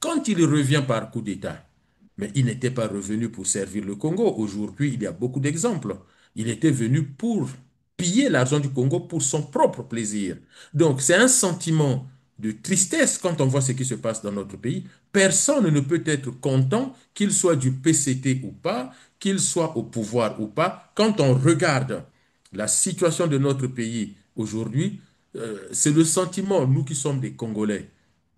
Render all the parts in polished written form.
Quand il revient par coup d'État, mais il n'était pas revenu pour servir le Congo. Aujourd'hui, il y a beaucoup d'exemples. Il était venu pour piller l'argent du Congo pour son propre plaisir. Donc, c'est un sentiment de tristesse quand on voit ce qui se passe dans notre pays. Personne ne peut être content, qu'il soit du PCT ou pas, qu'il soit au pouvoir ou pas. Quand on regarde la situation de notre pays aujourd'hui, c'est le sentiment, nous qui sommes des Congolais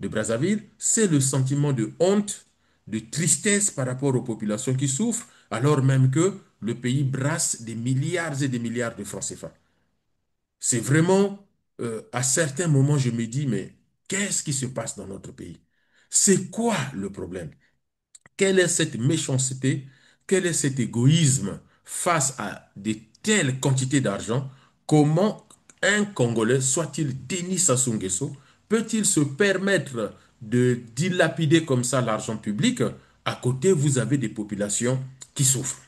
de Brazzaville, c'est le sentiment de honte, de tristesse par rapport aux populations qui souffrent, alors même que le pays brasse des milliards et des milliards de francs CFA. C'est vraiment, à certains moments, je me dis, mais qu'est-ce qui se passe dans notre pays? C'est quoi le problème? Quelle est cette méchanceté? Quel est cet égoïsme face à de telles quantités d'argent? Comment un Congolais, soit-il Denis Sassou Nguesso, peut-il se permettre de dilapider comme ça l'argent public? À côté, vous avez des populations qui souffrent.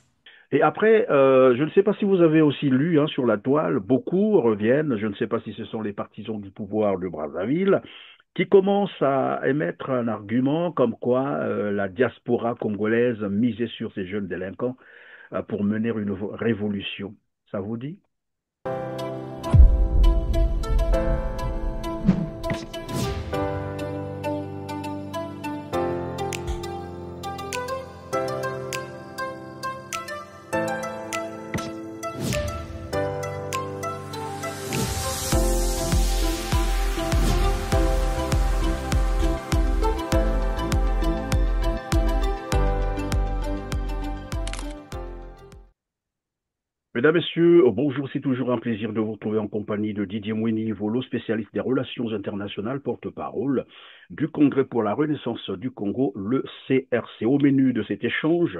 Et après, je ne sais pas si vous avez aussi lu hein, sur la toile, beaucoup reviennent, je ne sais pas si ce sont les partisans du pouvoir de Brazzaville, qui commencent à émettre un argument comme quoi la diaspora congolaise misait sur ces jeunes délinquants pour mener une révolution. Ça vous dit? Mesdames, Messieurs, bonjour, c'est toujours un plaisir de vous retrouver en compagnie de Didier Mouini-Volo, spécialiste des relations internationales, porte-parole du Congrès pour la Renaissance du Congo, le CRC. Au menu de cet échange,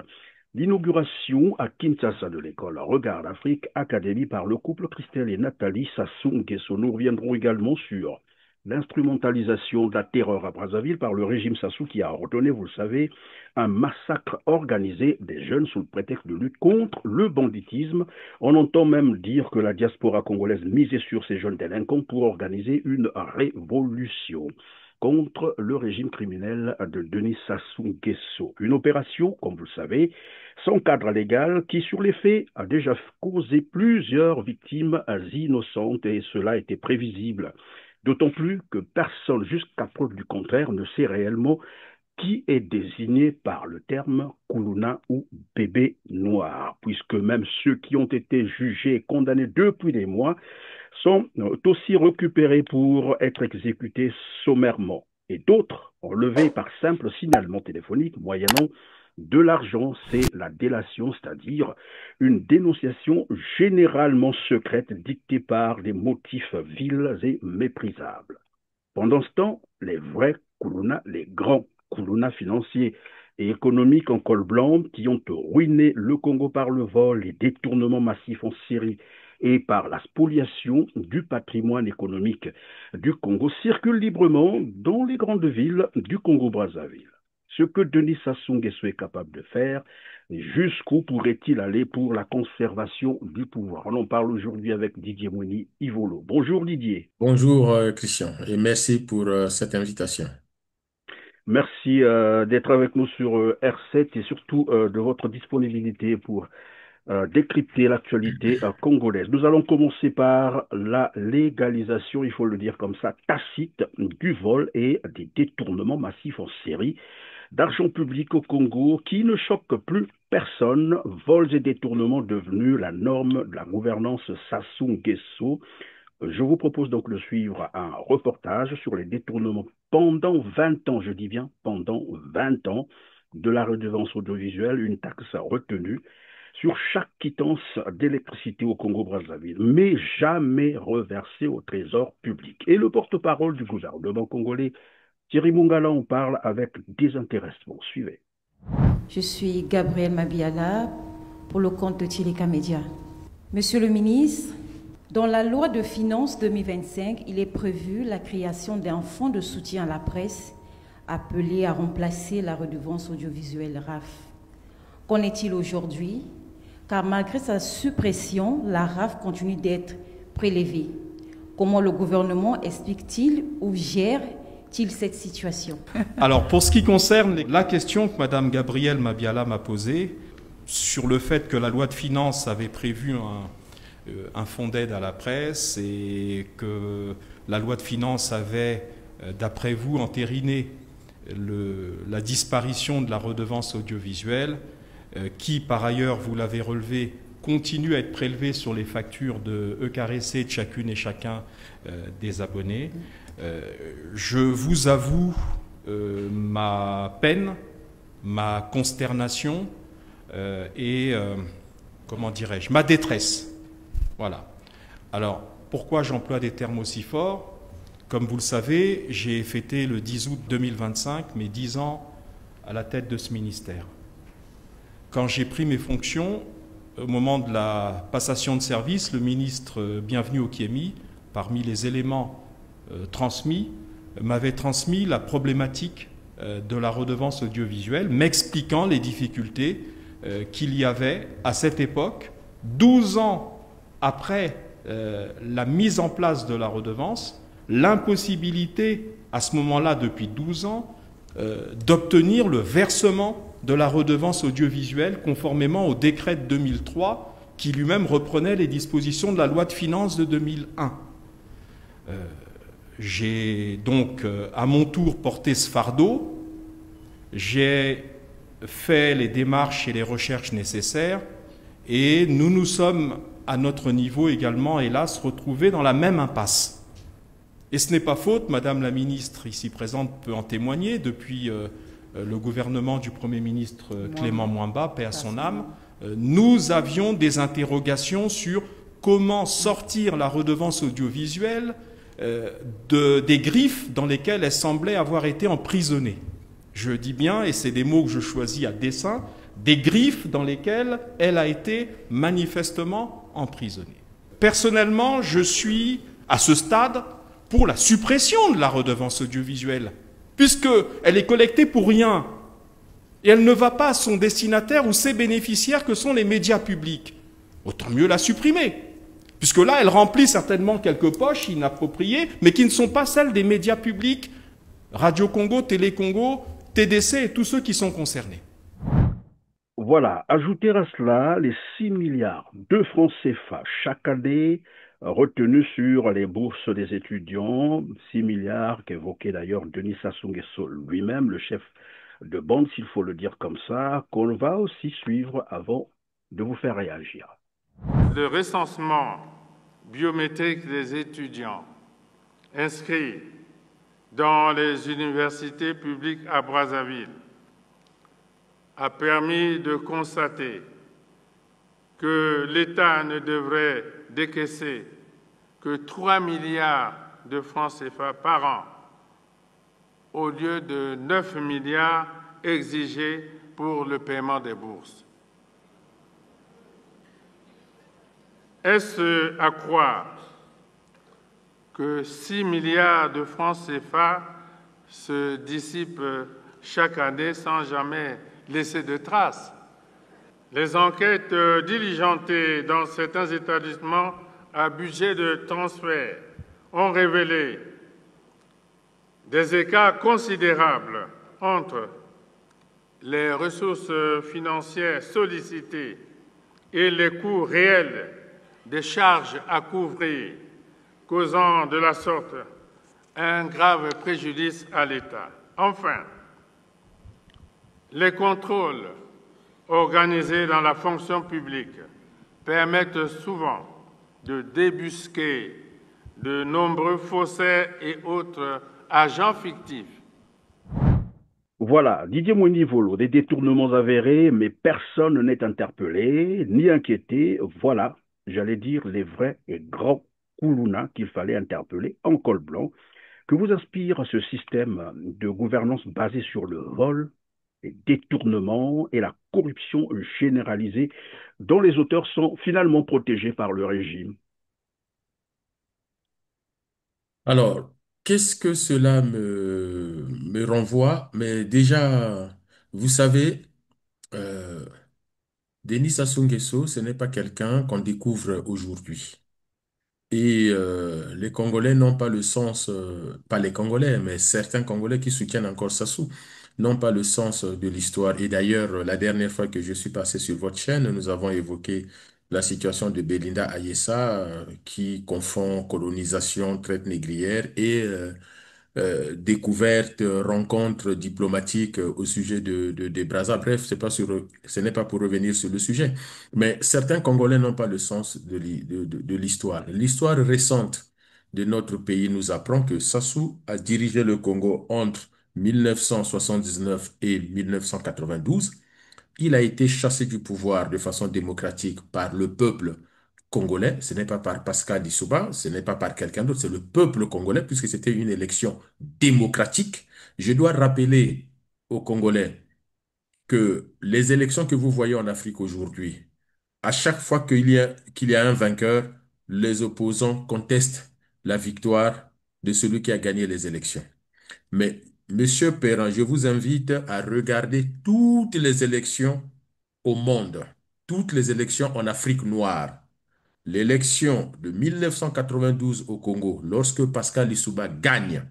l'inauguration à Kinshasa de l'école Regard Afrique Académie par le couple Christelle et Nathalie Sassou Nguesso. Nous reviendrons également sur l'instrumentalisation de la terreur à Brazzaville par le régime Sassou qui a ordonné, vous le savez, un massacre organisé des jeunes sous le prétexte de lutte contre le banditisme. On entend même dire que la diaspora congolaise misait sur ces jeunes délinquants pour organiser une révolution contre le régime criminel de Denis Sassou Nguesso. Une opération, comme vous le savez, sans cadre légal qui, sur les faits, a déjà causé plusieurs victimes innocentes et cela était prévisible. D'autant plus que personne, jusqu'à preuve du contraire, ne sait réellement qui est désigné par le terme Koulouna ou bébé noir, puisque même ceux qui ont été jugés et condamnés depuis des mois sont aussi récupérés pour être exécutés sommairement. Et d'autres enlevés par simple signalement téléphonique moyennant de l'argent, c'est la délation, c'est-à-dire une dénonciation généralement secrète dictée par des motifs vils et méprisables. Pendant ce temps, les vrais Koulouna, les grands Koulouna financiers et économiques en col blanc qui ont ruiné le Congo par le vol, les détournements massifs en Syrie et par la spoliation du patrimoine économique du Congo circulent librement dans les grandes villes du Congo-Brazzaville. Ce que Denis Sassou Nguesso est capable de faire, jusqu'où pourrait-il aller pour la conservation du pouvoir? On en parle aujourd'hui avec Didier Mouni Ivolo. Bonjour Didier. Bonjour Christian et merci pour cette invitation. Merci d'être avec nous sur R7 et surtout de votre disponibilité pour décrypter l'actualité congolaise. Nous allons commencer par la légalisation, il faut le dire comme ça, tacite du vol et des détournements massifs en série d'argent public au Congo qui ne choque plus personne. Vols et détournements devenus la norme de la gouvernance Sassou Nguesso. Je vous propose donc de suivre un reportage sur les détournements pendant 20 ans, je dis bien pendant 20 ans, de la redevance audiovisuelle, une taxe retenue sur chaque quittance d'électricité au Congo-Brazzaville, mais jamais reversée au trésor public. Et le porte-parole du gouvernement congolais, Thierry Mungala, en parle avec désintéressement. Suivez. Je suis Gabrielle Mabiala pour le compte de Tilika Media. Monsieur le ministre, dans la loi de finances 2025, il est prévu la création d'un fonds de soutien à la presse appelé à remplacer la redevance audiovisuelle RAF. Qu'en est-il aujourd'hui? Car malgré sa suppression, la RAF continue d'être prélevée. Comment le gouvernement explique-t-il ou gère cette situation? Alors, pour ce qui concerne la question que Madame Gabrielle Mabiala m'a posée, sur le fait que la loi de finances avait prévu un fonds d'aide à la presse et que la loi de finances avait, d'après vous, entériné la disparition de la redevance audiovisuelle, qui, par ailleurs, vous l'avez relevé, continue à être prélevée sur les factures de ECAREC de chacune et chacun des abonnés. Je vous avoue ma peine, ma consternation et, comment dirais-je, ma détresse. Voilà. Alors, pourquoi j'emploie des termes aussi forts? Comme vous le savez, j'ai fêté le 10 août 2025 mes 10 ans à la tête de ce ministère. Quand j'ai pris mes fonctions, au moment de la passation de service, le ministre Bienvenu Okiemi, parmi les éléments transmis, m'avait transmis la problématique de la redevance audiovisuelle, m'expliquant les difficultés qu'il y avait à cette époque, 12 ans après la mise en place de la redevance, l'impossibilité à ce moment-là, depuis 12 ans, d'obtenir le versement de la redevance audiovisuelle conformément au décret de 2003 qui lui-même reprenait les dispositions de la loi de finances de 2001. J'ai donc à mon tour porté ce fardeau, j'ai fait les démarches et les recherches nécessaires et nous nous sommes à notre niveau également, hélas, retrouvés dans la même impasse. Et ce n'est pas faute, Madame la ministre ici présente peut en témoigner, depuis le gouvernement du Premier ministre Clément Mwamba, paix à son âme, nous avions des interrogations sur comment sortir la redevance audiovisuelle des griffes dans lesquelles elle semblait avoir été emprisonnée. Je dis bien, et c'est des mots que je choisis à dessein, des griffes dans lesquelles elle a été manifestement emprisonnée. Personnellement, je suis, à ce stade, pour la suppression de la redevance audiovisuelle, puisqu'elle est collectée pour rien, et elle ne va pas à son destinataire ou ses bénéficiaires que sont les médias publics. Autant mieux la supprimer, puisque là, elle remplit certainement quelques poches inappropriées, mais qui ne sont pas celles des médias publics, Radio Congo, Télé Congo, TDC et tous ceux qui sont concernés. Voilà, ajouter à cela les 6 milliards de francs CFA chaque année retenus sur les bourses des étudiants, 6 milliards qu'évoquait d'ailleurs Denis Sassou Nguesso lui-même, le chef de bande, s'il faut le dire comme ça, qu'on va aussi suivre avant de vous faire réagir. Le recensement biométrique des étudiants inscrits dans les universités publiques à Brazzaville a permis de constater que l'État ne devrait décaisser que 3 milliards de francs CFA par an au lieu de 9 milliards exigés pour le paiement des bourses. Est-ce à croire que 6 milliards de francs CFA se dissipent chaque année sans jamais laisser de traces? Les enquêtes diligentées dans certains établissements à budget de transfert ont révélé des écarts considérables entre les ressources financières sollicitées et les coûts réels des charges à couvrir, causant de la sorte un grave préjudice à l'État. Enfin, les contrôles organisés dans la fonction publique permettent souvent de débusquer de nombreux faussaires et autres agents fictifs. Voilà, Didier Mouni-Volo, des détournements avérés, mais personne n'est interpellé ni inquiété. Voilà, j'allais dire les vrais et grands Koulouna qu'il fallait interpeller en col blanc. Que vous inspire ce système de gouvernance basé sur le vol, les détournements et la corruption généralisée dont les auteurs sont finalement protégés par le régime? Alors, qu'est-ce que cela me renvoie? Mais déjà, vous savez, euh, Denis Sassou Nguesso, ce n'est pas quelqu'un qu'on découvre aujourd'hui. Et les Congolais n'ont pas le sens, pas les Congolais, mais certains Congolais qui soutiennent encore Sassou, n'ont pas le sens de l'histoire. Et d'ailleurs, la dernière fois que je suis passé sur votre chaîne, nous avons évoqué la situation de Belinda Ayessa, qui confond colonisation, traite négrière et découvertes, rencontres diplomatiques au sujet des Brazza. Bref, ce n'est pas pour revenir sur le sujet. Mais certains Congolais n'ont pas le sens de l'histoire. L'histoire récente de notre pays nous apprend que Sassou a dirigé le Congo entre 1979 et 1992. Il a été chassé du pouvoir de façon démocratique par le peuple congolais. Ce n'est pas par Pascal Lissouba, ce n'est pas par quelqu'un d'autre, c'est le peuple congolais, puisque c'était une élection démocratique. Je dois rappeler aux Congolais que les élections que vous voyez en Afrique aujourd'hui, à chaque fois qu'il y a un vainqueur, les opposants contestent la victoire de celui qui a gagné les élections. Mais, Monsieur Perrin, je vous invite à regarder toutes les élections au monde, toutes les élections en Afrique noire. L'élection de 1992 au Congo, lorsque Pascal Lissouba gagne,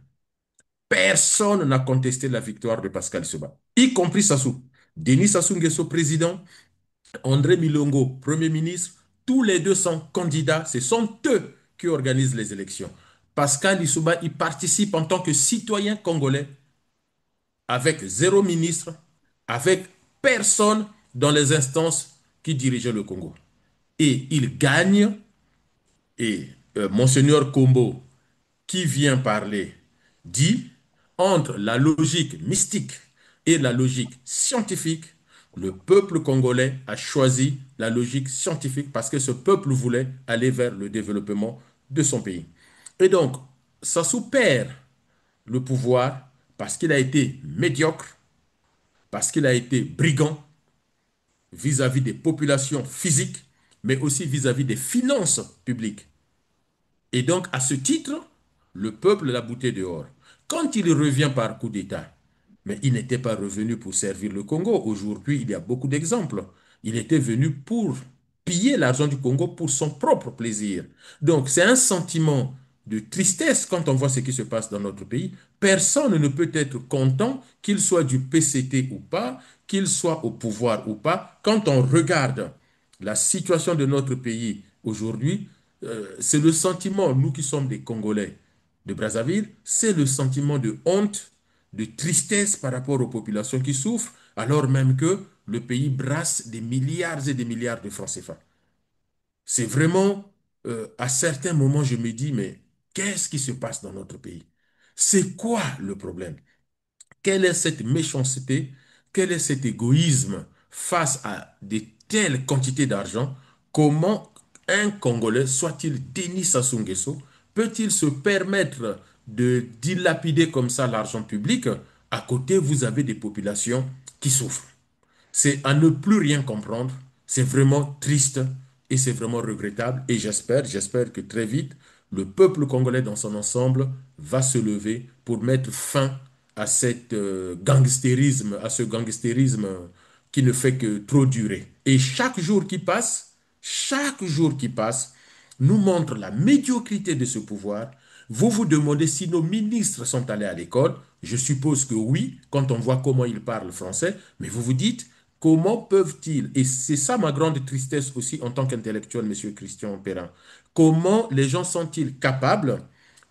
personne n'a contesté la victoire de Pascal Lissouba, y compris Sassou. Denis Sassou Nguesso, président, André Milongo, Premier ministre, tous les deux sont candidats, ce sont eux qui organisent les élections. Pascal Lissouba y participe en tant que citoyen congolais avec zéro ministre, avec personne dans les instances qui dirigeaient le Congo. Et il gagne, et Monseigneur Kombo, qui vient parler, dit, entre la logique mystique et la logique scientifique, le peuple congolais a choisi la logique scientifique parce que ce peuple voulait aller vers le développement de son pays. Et donc, Sassou perd le pouvoir parce qu'il a été médiocre, parce qu'il a été brigand vis-à-vis des populations physiques, mais aussi vis-à-vis des finances publiques. Et donc, à ce titre, le peuple l'a bouté dehors. Quand il revient par coup d'État, mais il n'était pas revenu pour servir le Congo. Aujourd'hui, il y a beaucoup d'exemples. Il était venu pour piller l'argent du Congo pour son propre plaisir. Donc, c'est un sentiment de tristesse quand on voit ce qui se passe dans notre pays. Personne ne peut être content, qu'il soit du PCT ou pas, qu'il soit au pouvoir ou pas. Quand on regarde la situation de notre pays aujourd'hui, c'est le sentiment, nous qui sommes des Congolais de Brazzaville, c'est le sentiment de honte, de tristesse par rapport aux populations qui souffrent, alors même que le pays brasse des milliards et des milliards de francs CFA. C'est vraiment, à certains moments, je me dis, mais qu'est-ce qui se passe dans notre pays? C'est quoi le problème? Quelle est cette méchanceté? Quel est cet égoïsme face à de telles quantités d'argent? Comment un Congolais, soit-il Denis Sassou Nguesso, peut-il se permettre de dilapider comme ça l'argent public? À côté, vous avez des populations qui souffrent. C'est à ne plus rien comprendre. C'est vraiment triste et c'est vraiment regrettable. Et j'espère que très vite, le peuple congolais dans son ensemble va se lever pour mettre fin à cette gangstérisme, à ce gangstérisme qui ne fait que trop durer. Et chaque jour qui passe, nous montre la médiocrité de ce pouvoir. Vous vous demandez si nos ministres sont allés à l'école. Je suppose que oui, quand on voit comment ils parlent français, mais vous vous dites, comment peuvent-ils, et c'est ça ma grande tristesse aussi en tant qu'intellectuel, Monsieur Christian Perrin, comment les gens sont-ils capables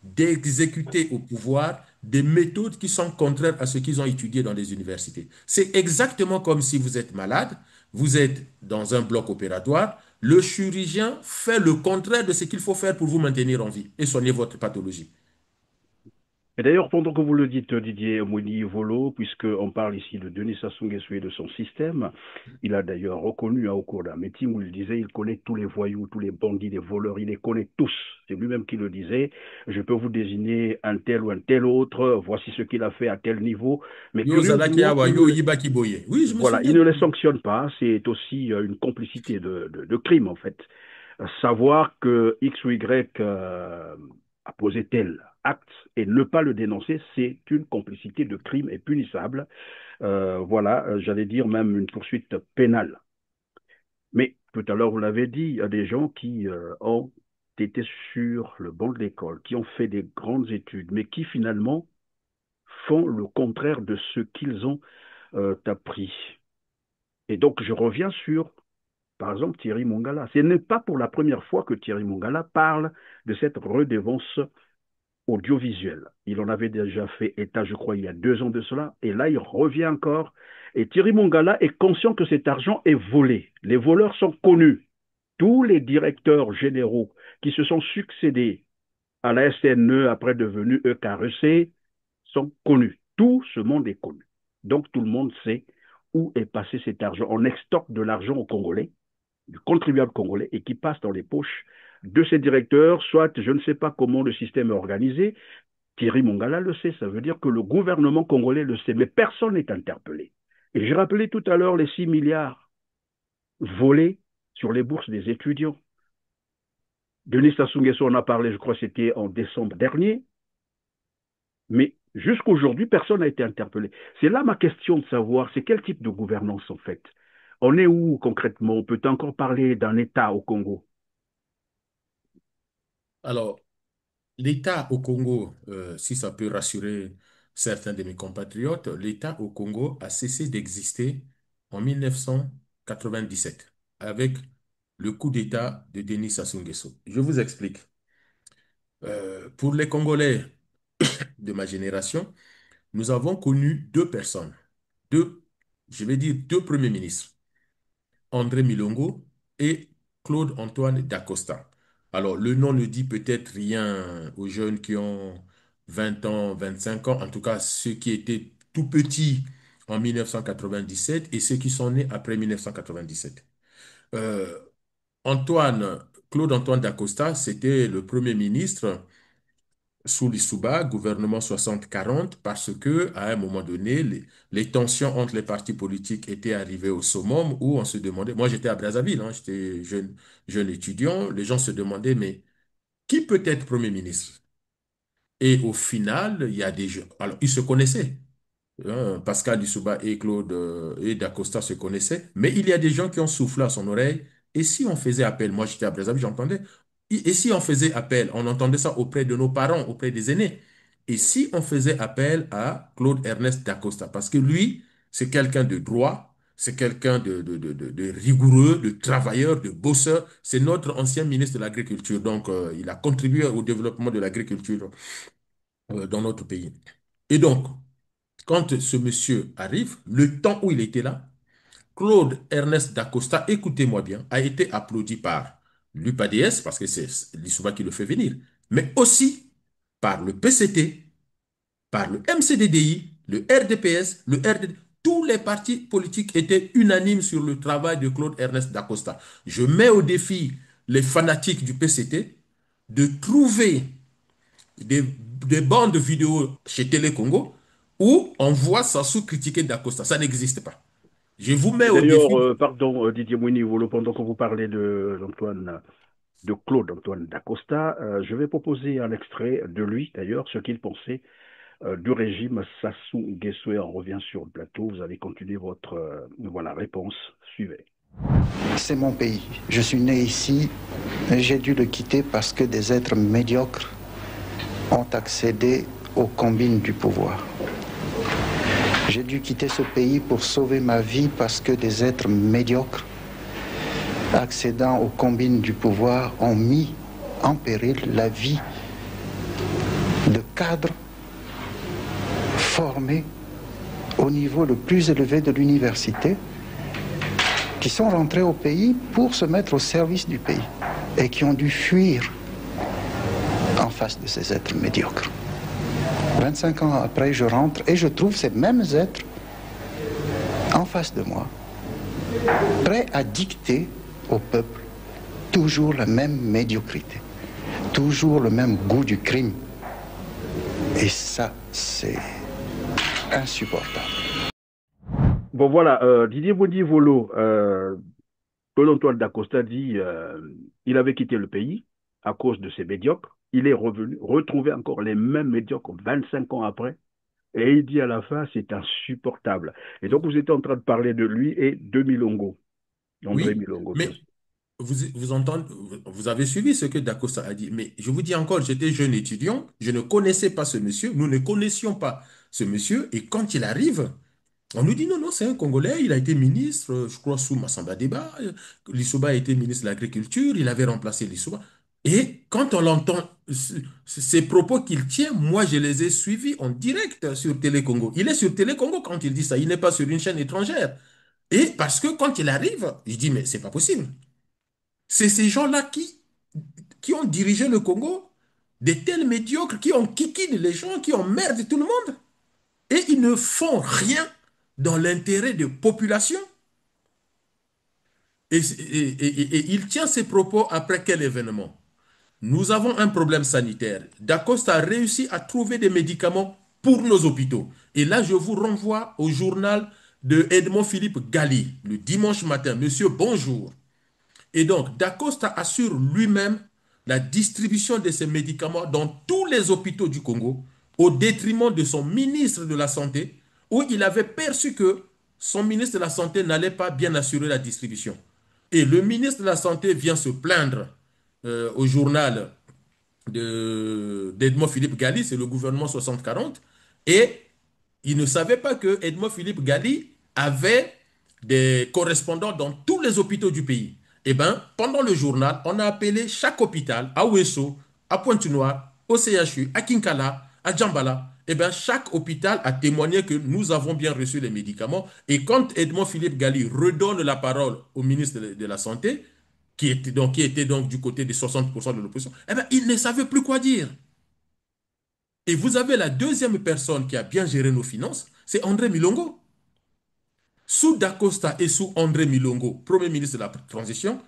d'exécuter au pouvoir des méthodes qui sont contraires à ce qu'ils ont étudié dans les universités? C'est exactement comme si vous êtes malade, vous êtes dans un bloc opératoire, le chirurgien fait le contraire de ce qu'il faut faire pour vous maintenir en vie et soigner votre pathologie. Et d'ailleurs, pendant que vous le dites, Didier Mouni Volo, puisqu'on parle ici de Denis Sassou Nguesso et de son système, il a d'ailleurs reconnu au cours d'un meeting où il disait il connaît tous les voyous, tous les bandits, les voleurs, il les connaît tous. C'est lui-même qui le disait. Je peux vous désigner un tel ou un tel autre, voici ce qu'il a fait à tel niveau. Mais Yo zalaki curieusement, awa, yo yibaki boye. Oui, je me voilà, il souviens. ne les sanctionne pas. C'est aussi une complicité de crime, en fait. Savoir que X ou Y a posé tel acte et ne pas le dénoncer, c'est une complicité de crime et punissable. Voilà, j'allais dire même une poursuite pénale. Mais tout à l'heure, vous l'avez dit, il y a des gens qui ont été sur le banc de l'école, qui ont fait des grandes études, mais qui finalement font le contraire de ce qu'ils ont appris. Et donc, je reviens sur, par exemple, Thierry Mongala. Ce n'est pas pour la première fois que Thierry Mongala parle de cette redevance audiovisuelle. Il en avait déjà fait état, je crois, il y a 2 ans de cela, et là, il revient encore. Et Thierry Mongala est conscient que cet argent est volé. Les voleurs sont connus. Tous les directeurs généraux qui se sont succédés à la SNE, après devenu EKRC, sont connus. Tout ce monde est connu. Donc, tout le monde sait où est passé cet argent. On extorque de l'argent aux Congolais, du contribuable congolais, et qui passe dans les poches de ces directeurs, soit je ne sais pas comment le système est organisé. Thierry Mongala le sait, ça veut dire que le gouvernement congolais le sait, mais personne n'est interpellé. Et j'ai rappelé tout à l'heure les 6 milliards volés sur les bourses des étudiants. Denis Sassou Nguesso en a parlé, je crois que c'était en décembre dernier, mais jusqu'à aujourd'hui, personne n'a été interpellé. C'est là ma question de savoir, c'est quel type de gouvernance en fait? On est où concrètement? On peut encore parler d'un État au Congo? Alors, l'État au Congo, si ça peut rassurer certains de mes compatriotes, l'État au Congo a cessé d'exister en 1997 avec le coup d'État de Denis Sassou Nguesso. Je vous explique. Pour les Congolais de ma génération, nous avons connu deux personnes, deux, je vais dire deux premiers ministres, André Milongo et Claude-Antoine Dacosta. Alors, le nom ne dit peut-être rien aux jeunes qui ont 20 ans, 25 ans, en tout cas ceux qui étaient tout petits en 1997 et ceux qui sont nés après 1997. Euh, Claude-Antoine Dacosta, c'était le premier ministre sous l'Issouba, gouvernement 60-40, parce que à un moment donné, les tensions entre les partis politiques étaient arrivées au summum où on se demandait, moi j'étais à Brazzaville, hein, j'étais jeune étudiant, les gens se demandaient, mais qui peut être Premier ministre? Et au final, il y a des gens, alors ils se connaissaient, hein, Pascal Lissouba et Claude et Dacosta se connaissaient, mais il y a des gens qui ont soufflé à son oreille. Et si on faisait appel, moi j'étais à Brazzaville, j'entendais. Et si on faisait appel, on entendait ça auprès de nos parents, auprès des aînés. Et si on faisait appel à Claude Ernest Dacosta, parce que lui, c'est quelqu'un de droit, c'est quelqu'un de rigoureux, de travailleur, de bosseur. C'est notre ancien ministre de l'Agriculture. Donc, il a contribué au développement de l'agriculture dans notre pays. Et donc, quand ce monsieur arrive, le temps où il était là, Claude Ernest Dacosta, écoutez-moi bien, a été applaudi par l'UPADS, parce que c'est l'ISOUBA qui le fait venir, mais aussi par le PCT, par le MCDDI, le RDPS, le RDD. Tous les partis politiques étaient unanimes sur le travail de Claude Ernest Dacosta. Je mets au défi les fanatiques du PCT de trouver des bandes vidéo chez Télé Congo où on voit Sassou critiquer Dacosta. Ça n'existe pas. Je vous mets Et au d'ailleurs, défi. pardon Didier Mounivolo, pendant que vous parlez de Claude-Antoine Dacosta, je vais proposer un extrait de lui, d'ailleurs, ce qu'il pensait du régime Sassou Nguesso. On revient sur le plateau, vous allez continuer votre voilà, réponse. Suivez. C'est mon pays. Je suis né ici, et j'ai dû le quitter parce que des êtres médiocres ont accédé aux combines du pouvoir. J'ai dû quitter ce pays pour sauver ma vie parce que des êtres médiocres, accédant aux combines du pouvoir, ont mis en péril la vie de cadres formés au niveau le plus élevé de l'université, qui sont rentrés au pays pour se mettre au service du pays et qui ont dû fuir en face de ces êtres médiocres. 25 ans après, je rentre et je trouve ces mêmes êtres en face de moi, prêts à dicter au peuple toujours la même médiocrité, toujours le même goût du crime. Et ça, c'est insupportable. Bon voilà, Didier Boudi-Volo, Claude-Antoine Dacosta dit il avait quitté le pays à cause de ces médiocres. Il est revenu, retrouvé encore les mêmes médiocres 25 ans après. Et il dit à la fin, c'est insupportable. Et donc, vous étiez en train de parler de lui et de Milongo. André Oui, Milongo, bien mais sûr. vous entendez, vous avez suivi ce que Dacosta a dit, mais je vous dis encore, j'étais jeune étudiant, je ne connaissais pas ce monsieur, nous ne connaissions pas ce monsieur, et quand il arrive, on nous dit non, non, c'est un Congolais, il a été ministre, je crois, sous Massamba Deba. Lissouba a été ministre de l'Agriculture, il avait remplacé Lissouba. Et quand on l'entend, ces propos qu'il tient, moi, je les ai suivis en direct sur Télé Congo. Il est sur Télé Congo quand il dit ça, il n'est pas sur une chaîne étrangère. Et parce que quand il arrive, je dis, mais c'est pas possible. C'est ces gens-là qui ont dirigé le Congo, des tels médiocres, qui ont kikine les gens, qui emmerdent tout le monde. Et ils ne font rien dans l'intérêt de population. Et il tient ses propos après quel événement? Nous avons un problème sanitaire. Dacosta a réussi à trouver des médicaments pour nos hôpitaux. Et là, je vous renvoie au journal de Edmond Philippe Gali, le dimanche matin. Monsieur, bonjour. Et donc, Dacosta assure lui-même la distribution de ces médicaments dans tous les hôpitaux du Congo, au détriment de son ministre de la Santé, où il avait perçu que son ministre de la Santé n'allait pas bien assurer la distribution. Et le ministre de la Santé vient se plaindre au journal d'Edmond Philippe Gali, c'est le gouvernement 60-40, et il ne savait pas que Edmond Philippe Gali avait des correspondants dans tous les hôpitaux du pays. Eh bien, pendant le journal, on a appelé chaque hôpital, à Ouesso, à Pointe-Noire, au CHU, à Kinkala, à Djambala. Eh bien, chaque hôpital a témoigné que nous avons bien reçu les médicaments. Et quand Edmond Philippe Gali redonne la parole au ministre de la Santé, qui était donc du côté des 60% de l'opposition, eh bien, il ne savait plus quoi dire. Et vous avez la deuxième personne qui a bien géré nos finances, c'est André Milongo. Sous Dacosta et sous André Milongo, Premier ministre de la Transition,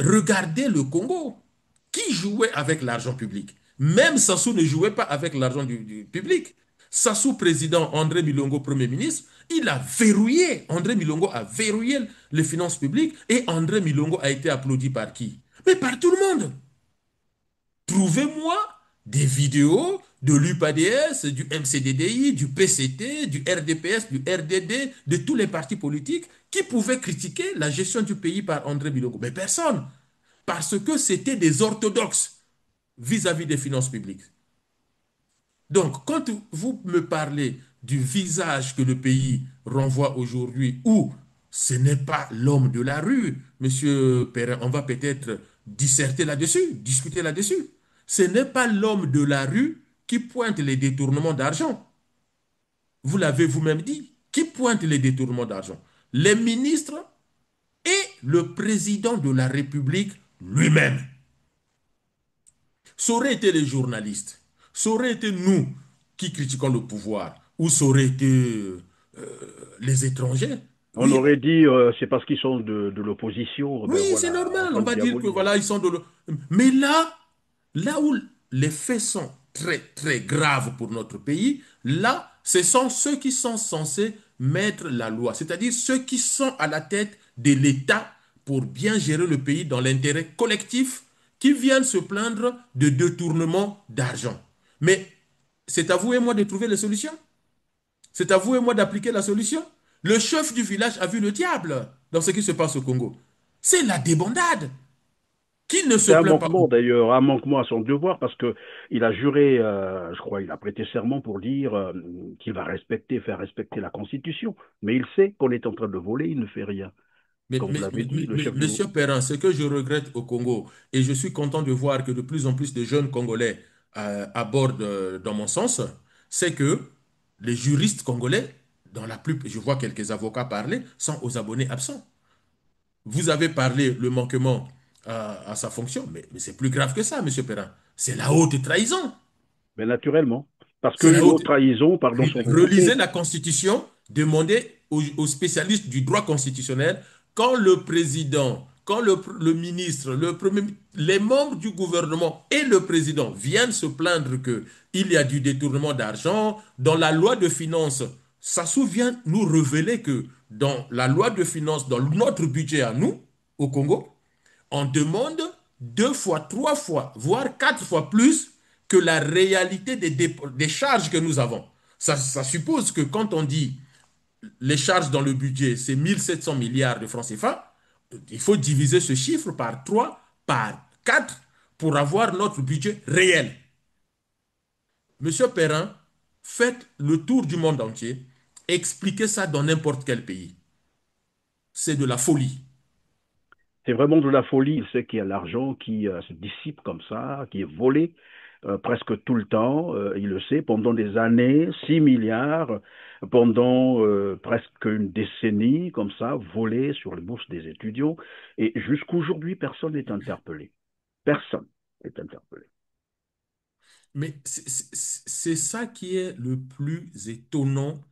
regardez le Congo. Qui jouait avec l'argent public? Même Sassou ne jouait pas avec l'argent du public. Sassou, président, André Milongo, Premier ministre, il a verrouillé, André Milongo a verrouillé les finances publiques et André Milongo a été applaudi par qui? Mais par tout le monde. Trouvez-moi des vidéos de l'UPADS, du MCDDI, du PCT, du RDPS, du RDD, de tous les partis politiques qui pouvaient critiquer la gestion du pays par André Milongo. Mais personne. Parce que c'était des orthodoxes vis-à-vis des finances publiques. Donc, quand vous me parlez du visage que le pays renvoie aujourd'hui, où ce n'est pas l'homme de la rue, Monsieur Perrin, on va peut-être disserter là-dessus, discuter là-dessus. Ce n'est pas l'homme de la rue qui pointe les détournements d'argent. Vous l'avez vous-même dit. Qui pointe les détournements d'argent? Les ministres et le président de la République lui-même. Ça aurait été les journalistes, ça aurait été nous qui critiquons le pouvoir, ou ça aurait été les étrangers. On Oui, aurait dit, c'est parce qu'ils sont de l'opposition, oui, ben c'est voilà, on normal. va On le va dire que diaboliser. voilà, ils sont de Mais là où les faits sont très, très graves pour notre pays, là, ce sont ceux qui sont censés mettre la loi, c'est-à-dire ceux qui sont à la tête de l'État pour bien gérer le pays dans l'intérêt collectif, qui viennent se plaindre de détournement d'argent. Mais c'est à vous et moi de trouver les solutions. C'est à vous et moi d'appliquer la solution. Le chef du village a vu le diable dans ce qui se passe au Congo. C'est la débandade. Qui ne se C'est un plaint pas manquement d'ailleurs, un manquement à son devoir parce que il a juré, je crois, il a prêté serment pour dire qu'il va respecter, faire respecter la Constitution. Mais il sait qu'on est en train de voler, il ne fait rien. Mais, Comme vous mais, l'avez mais, dit, le chef du... Monsieur Perrin, ce que je regrette au Congo, et je suis content de voir que de plus en plus de jeunes Congolais abordent dans mon sens, c'est que les juristes congolais, je vois quelques avocats parler, sont aux abonnés absents. Vous avez parlé le manquement à sa fonction, mais c'est plus grave que ça, Monsieur Perrin. C'est la haute trahison. Mais naturellement, parce C'est la qu'une haute. autre trahison, pardon, sans vous Relisez couper, la Constitution, demandez aux spécialistes du droit constitutionnel quand le président, quand le ministre, les membres du gouvernement et le président viennent se plaindre qu'il y a du détournement d'argent, dans la loi de finances, ça souvient nous révéler que dans la loi de finances, dans notre budget à nous, au Congo, on demande 2 fois, 3 fois, voire 4 fois plus que la réalité des charges que nous avons. Ça suppose que quand on dit les charges dans le budget, c'est 1700 milliards de francs CFA, il faut diviser ce chiffre par 3, par 4 pour avoir notre budget réel. Monsieur Perrin, faites le tour du monde entier, expliquez ça dans n'importe quel pays. C'est de la folie. C'est vraiment de la folie. Il sait qu'il y a l'argent qui se dissipe comme ça, qui est volé presque tout le temps. Il le sait, pendant des années, 6 milliards, pendant presque une décennie, comme ça, volé sur les bourses des étudiants. Et jusqu'aujourd'hui, personne n'est interpellé. Personne n'est interpellé. Mais c'est ça qui est le plus étonnant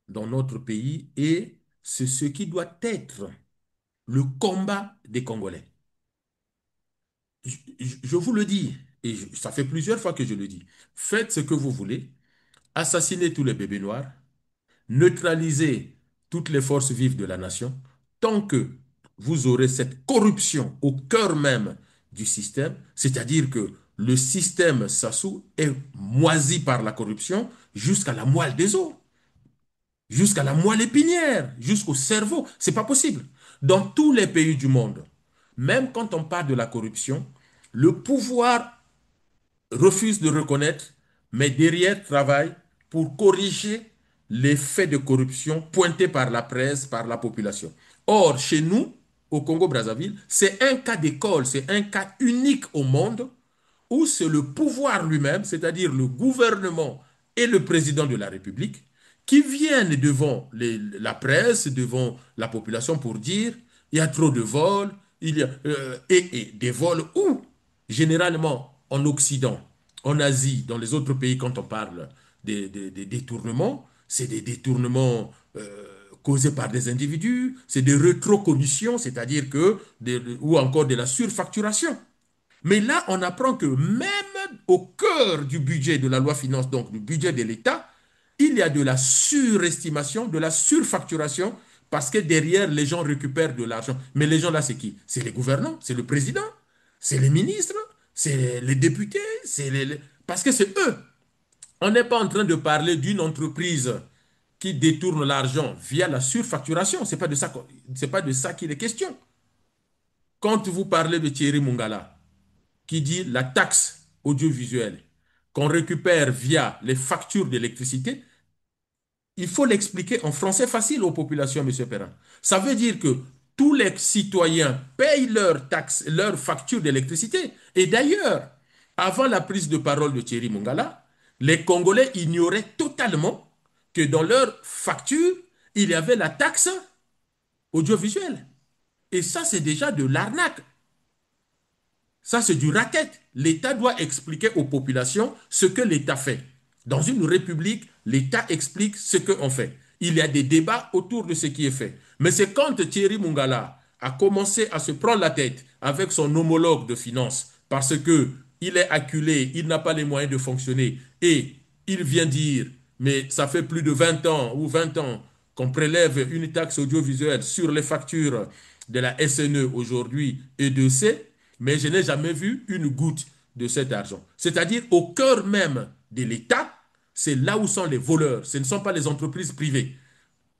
dans notre pays et c'est ce qui doit être le combat des Congolais. Je vous le dis, et ça fait plusieurs fois que je le dis, faites ce que vous voulez, assassinez tous les bébés noirs, neutralisez toutes les forces vives de la nation, tant que vous aurez cette corruption au cœur même du système, c'est-à-dire que le système Sassou est moisi par la corruption jusqu'à la moelle des os, jusqu'à la moelle épinière, jusqu'au cerveau. C'est pas possible. Dans tous les pays du monde, même quand on parle de la corruption, le pouvoir refuse de reconnaître, mais derrière travaille pour corriger les faits de corruption pointés par la presse, par la population. Or, chez nous, au Congo-Brazzaville, c'est un cas d'école, c'est un cas unique au monde où c'est le pouvoir lui-même, c'est-à-dire le gouvernement et le président de la République, qui viennent devant la presse, devant la population pour dire il y a trop de vols, et des vols où, généralement, en Occident, en Asie, dans les autres pays, quand on parle des détournements, c'est des détournements causés par des individus, c'est des rétrocommissions, c'est-à-dire que, ou encore de la surfacturation. Mais là, on apprend que même au cœur du budget de la loi finance, donc du budget de l'État, il y a de la surestimation, de la surfacturation, parce que derrière, les gens récupèrent de l'argent. Mais les gens là, c'est qui? C'est les gouvernants, c'est le président, c'est les ministres, c'est les députés, parce que c'est eux. On n'est pas en train de parler d'une entreprise qui détourne l'argent via la surfacturation. Ce n'est pas de ça, c'est pas de ça qu'il est question. Quand vous parlez de Thierry Mungala, qui dit la taxe audiovisuelle qu'on récupère via les factures d'électricité, il faut l'expliquer en français facile aux populations, M. Perrin. Ça veut dire que tous les citoyens payent leurs taxes, leurs factures d'électricité. Et d'ailleurs, avant la prise de parole de Thierry Mongala, les Congolais ignoraient totalement que dans leurs factures, il y avait la taxe audiovisuelle. Et ça, c'est déjà de l'arnaque. Ça, c'est du racket. L'État doit expliquer aux populations ce que l'État fait. Dans une république, l'État explique ce qu'on fait. Il y a des débats autour de ce qui est fait. Mais c'est quand Thierry Mungala a commencé à se prendre la tête avec son homologue de finances parce que il est acculé, il n'a pas les moyens de fonctionner et il vient dire, mais ça fait plus de 20 ans ou 20 ans qu'on prélève une taxe audiovisuelle sur les factures de la SNE aujourd'hui et de C, mais je n'ai jamais vu une goutte de cet argent. C'est-à-dire au cœur même de l'État, c'est là où sont les voleurs. Ce ne sont pas les entreprises privées.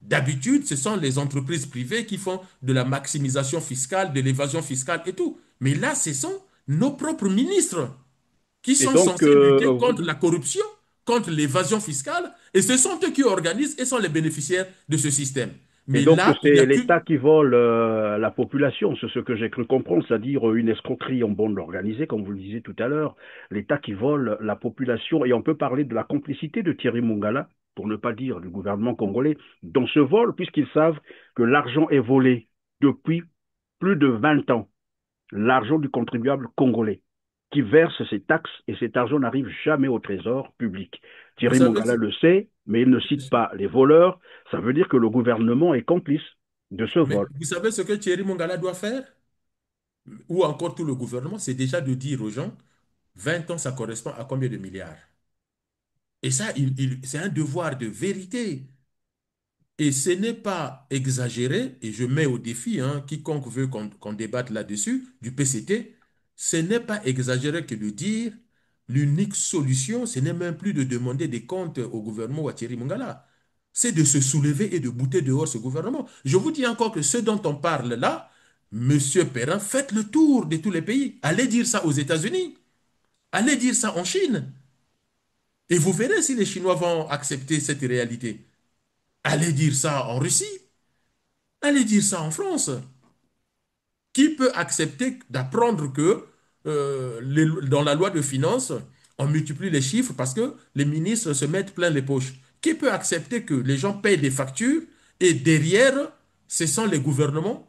D'habitude, ce sont les entreprises privées qui font de la maximisation fiscale, de l'évasion fiscale et tout. Mais là, ce sont nos propres ministres qui Et sont donc, censés lutter contre la corruption, contre l'évasion fiscale, et ce sont eux qui organisent et sont les bénéficiaires de ce système. Et Mais donc, là, il n'y c'est a que... l'État qui vole la population, c'est ce que j'ai cru comprendre, c'est-à-dire une escroquerie en bande organisée, comme vous le disiez tout à l'heure. L'État qui vole la population, et on peut parler de la complicité de Thierry Mongala, pour ne pas dire du gouvernement congolais, dans ce vol, puisqu'ils savent que l'argent est volé depuis plus de 20 ans. L'argent du contribuable congolais, qui verse ses taxes, et cet argent n'arrive jamais au trésor public. Vous Thierry savez, Mongala le sait, mais il ne cite pas les voleurs. Ça veut dire que le gouvernement est complice de ce mais vol. vous savez ce que Thierry Mongala doit faire? Ou encore tout le gouvernement, c'est déjà de dire aux gens, 20 ans, ça correspond à combien de milliards? Et ça, c'est un devoir de vérité. Et ce n'est pas exagéré, et je mets au défi quiconque veut qu'on débatte là-dessus, du PCT, ce n'est pas exagéré que de dire l'unique solution, ce n'est même plus de demander des comptes au gouvernement ou à Thierry Mongala. C'est de se soulever et de bouter dehors ce gouvernement. Je vous dis encore que ce dont on parle là, Monsieur Perrin, faites le tour de tous les pays. Allez dire ça aux États-Unis. Allez dire ça en Chine. Et vous verrez si les Chinois vont accepter cette réalité. Allez dire ça en Russie. Allez dire ça en France. Qui peut accepter d'apprendre que dans la loi de finances, on multiplie les chiffres parce que les ministres se mettent plein les poches? Qui peut accepter que les gens payent des factures et derrière, ce sont les gouvernants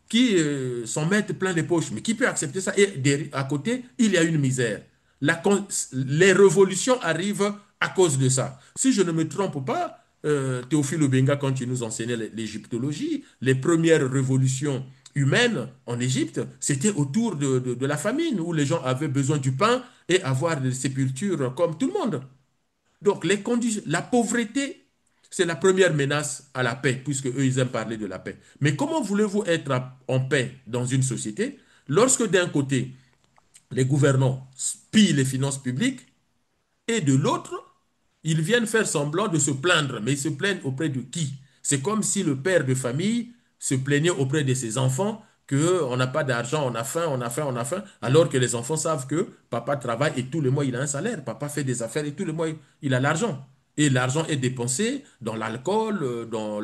qui s'en mettent plein les poches? Mais qui peut accepter ça? Et à côté, il y a une misère. Les révolutions arrivent à cause de ça. Si je ne me trompe pas, Théophile Obenga, quand il nous enseignait l'égyptologie, les premières révolutions humaines en Égypte, c'était autour de la famine, où les gens avaient besoin du pain et avoir des sépultures comme tout le monde. Donc, la pauvreté, c'est la première menace à la paix, puisque eux, ils aiment parler de la paix. Mais comment voulez-vous être en paix dans une société lorsque d'un côté, les gouvernants pillent les finances publiques et de l'autre, ils viennent faire semblant de se plaindre, mais ils se plaignent auprès de qui? C'est comme si le père de famille se plaignait auprès de ses enfants qu'on n'a pas d'argent, on a faim, on a faim, on a faim, alors que les enfants savent que papa travaille et tous les mois il a un salaire, papa fait des affaires et tous les mois il a l'argent. Et l'argent est dépensé dans l'alcool, dans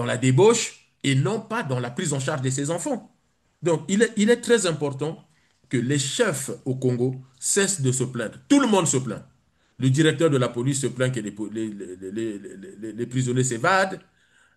la débauche et non pas dans la prise en charge de ses enfants. Donc il est très important que les chefs au Congo cessent de se plaindre. Tout le monde se plaint. Le directeur de la police se plaint que les prisonniers s'évadent.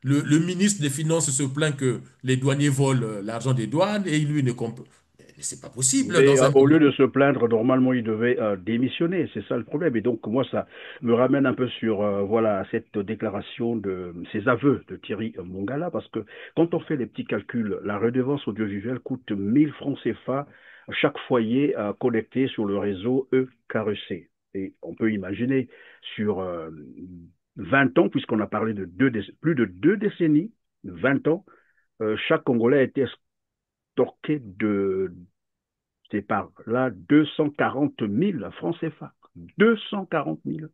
Le ministre des Finances se plaint que les douaniers volent l'argent des douanes et lui ne comprend. Mais c'est pas possible Mais dans un au lieu pays. de se plaindre, normalement, il devait démissionner. C'est ça le problème. Et donc, moi, ça me ramène un peu sur voilà cette déclaration de ces aveux de Thierry Mongala, parce que quand on fait les petits calculs, la redevance audiovisuelle coûte 1000 francs CFA chaque foyer connecté sur le réseau E-Caressé. Et on peut imaginer sur 20 ans, puisqu'on a parlé de plus de 2 décennies, 20 ans, chaque Congolais a été extorqué c'est par là 240 000 francs CFA. 240 000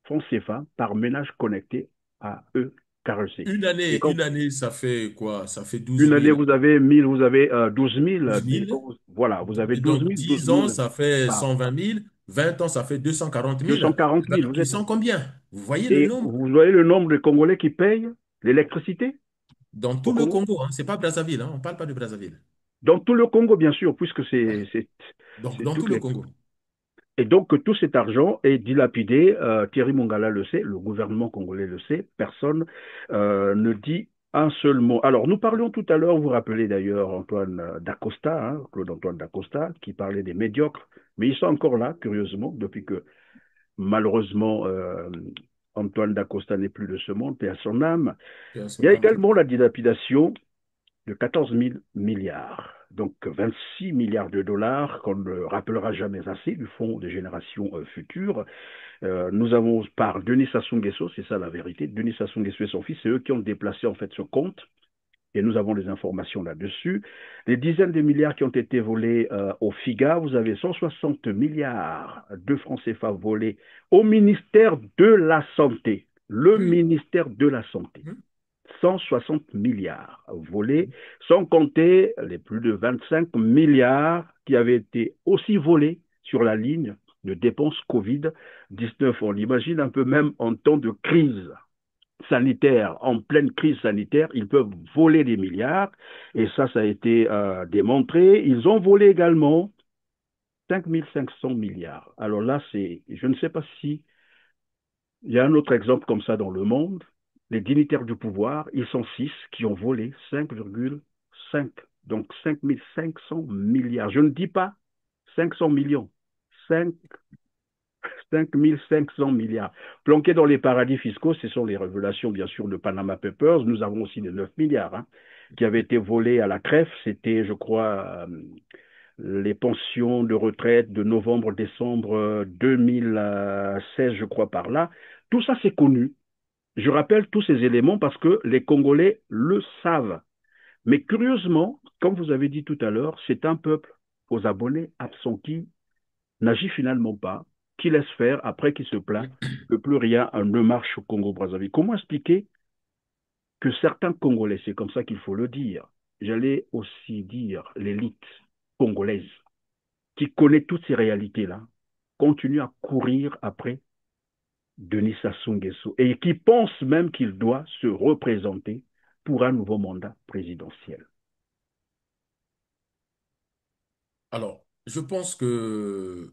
francs CFA par ménage connecté à eux caressé. Et quand Une année, ça fait quoi? Ça fait 12 une année 000. vous avez 1000, vous avez 12 000, 12 000. voilà, vous avez Et 12 donc 000, 12 10 ans, 000 ça fait par 120 000. 20 ans, ça fait 240 000. 240 000. Vous Qui êtes, sont combien? Vous voyez le et nombre? vous voyez le nombre de Congolais qui payent l'électricité Dans au tout le Congo? Congo, hein, c'est pas Brazzaville, hein, on ne parle pas de Brazzaville. Dans tout le Congo, bien sûr, puisque Ouais. Donc, c'est dans tout toutes le les. Congo. Et donc, tout cet argent est dilapidé. Thierry Mongala le sait, le gouvernement congolais le sait, personne ne dit un seul mot. Alors, nous parlions tout à l'heure, vous vous rappelez d'ailleurs Antoine Dacosta, hein, Claude-Antoine Dacosta, qui parlait des médiocres, mais ils sont encore là, curieusement, depuis que malheureusement Antoine Dacosta n'est plus de ce monde, et à son âme. Et à Il y son a âme. également la dilapidation de 14 000 milliards. Donc 26 milliards de dollars qu'on ne rappellera jamais assez du Fonds des générations futures. Nous avons par Denis Sassou Nguesso, c'est ça la vérité, Denis Sassou Nguesso et son fils, c'est eux qui ont déplacé en fait ce compte. Et nous avons des informations là-dessus. Les dizaines de milliards qui ont été volés au FIGA, vous avez 160 milliards de francs CFA volés au ministère de la Santé. Le Oui. ministère de la Santé. Mhm. 160 milliards volés, sans compter les plus de 25 milliards qui avaient été aussi volés sur la ligne de dépenses Covid-19. On l'imagine un peu même en temps de crise sanitaire, en pleine crise sanitaire, ils peuvent voler des milliards, et ça a été démontré. Ils ont volé également 5 500 milliards. Alors là, je ne sais pas si il y a un autre exemple comme ça dans le monde. Les dignitaires du pouvoir, ils sont 6 qui ont volé 5,5. Donc 5 500 milliards. Je ne dis pas 500 millions. 5 500 milliards. Planqués dans les paradis fiscaux, ce sont les révélations, bien sûr, de Panama Papers. Nous avons aussi les 9 milliards qui avaient été volés à la CREF. C'était, je crois, les pensions de retraite de novembre-décembre 2016, je crois, par là. Tout ça, c'est connu. Je rappelle tous ces éléments parce que les Congolais le savent. Mais curieusement, comme vous avez dit tout à l'heure, c'est un peuple aux abonnés absents qui n'agit finalement pas, qui laisse faire après qui se plaint que plus rien ne marche au Congo-Brazzaville. Comment expliquer que certains Congolais, c'est comme ça qu'il faut le dire, j'allais aussi dire l'élite congolaise, qui connaît toutes ces réalités-là, continue à courir après Denis Sassou Nguesso et qui pense même qu'il doit se représenter pour un nouveau mandat présidentiel. Alors, je pense que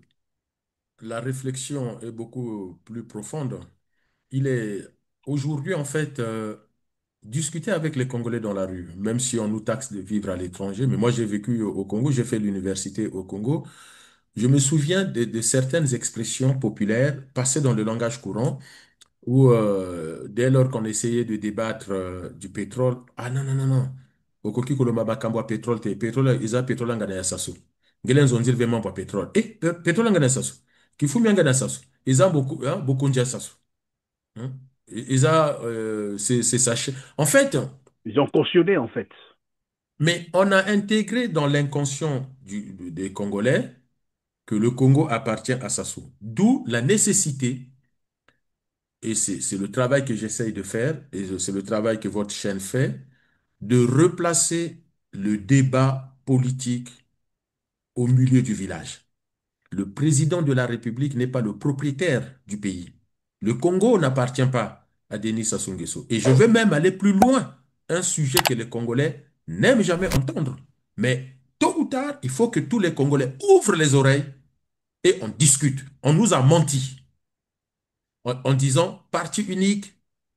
la réflexion est beaucoup plus profonde. Il est aujourd'hui, en fait, discuter avec les Congolais dans la rue, même si on nous taxe de vivre à l'étranger. Mais moi, j'ai vécu au Congo, j'ai fait l'université au Congo. Je me souviens de certaines expressions populaires passées dans le langage courant où, dès lors qu'on essayait de débattre du pétrole, ah non, non, non, non. Okoki koloma makambo ya pétrole te pétrole isa pétrole ngana ya sasu. Ngelen zonzil vraiment pas pétrole. Pétrole ngana ya sasu. Kifumi ngana ya sasu. Isa beaucoup beaucoup ndia sasu. Hein? Isa c'est sachet. En fait, Ils ont cautionné, en fait. mais on a intégré dans l'inconscient des Congolais que le Congo appartient à Sassou. D'où la nécessité, et c'est le travail que j'essaye de faire, et c'est le travail que votre chaîne fait, de replacer le débat politique au milieu du village. Le président de la République n'est pas le propriétaire du pays. Le Congo n'appartient pas à Denis Sassou Nguesso. Et je vais même aller plus loin. Un sujet que les Congolais n'aiment jamais entendre. Mais tôt ou tard, il faut que tous les Congolais ouvrent les oreilles et on discute. On nous a menti en disant parti unique,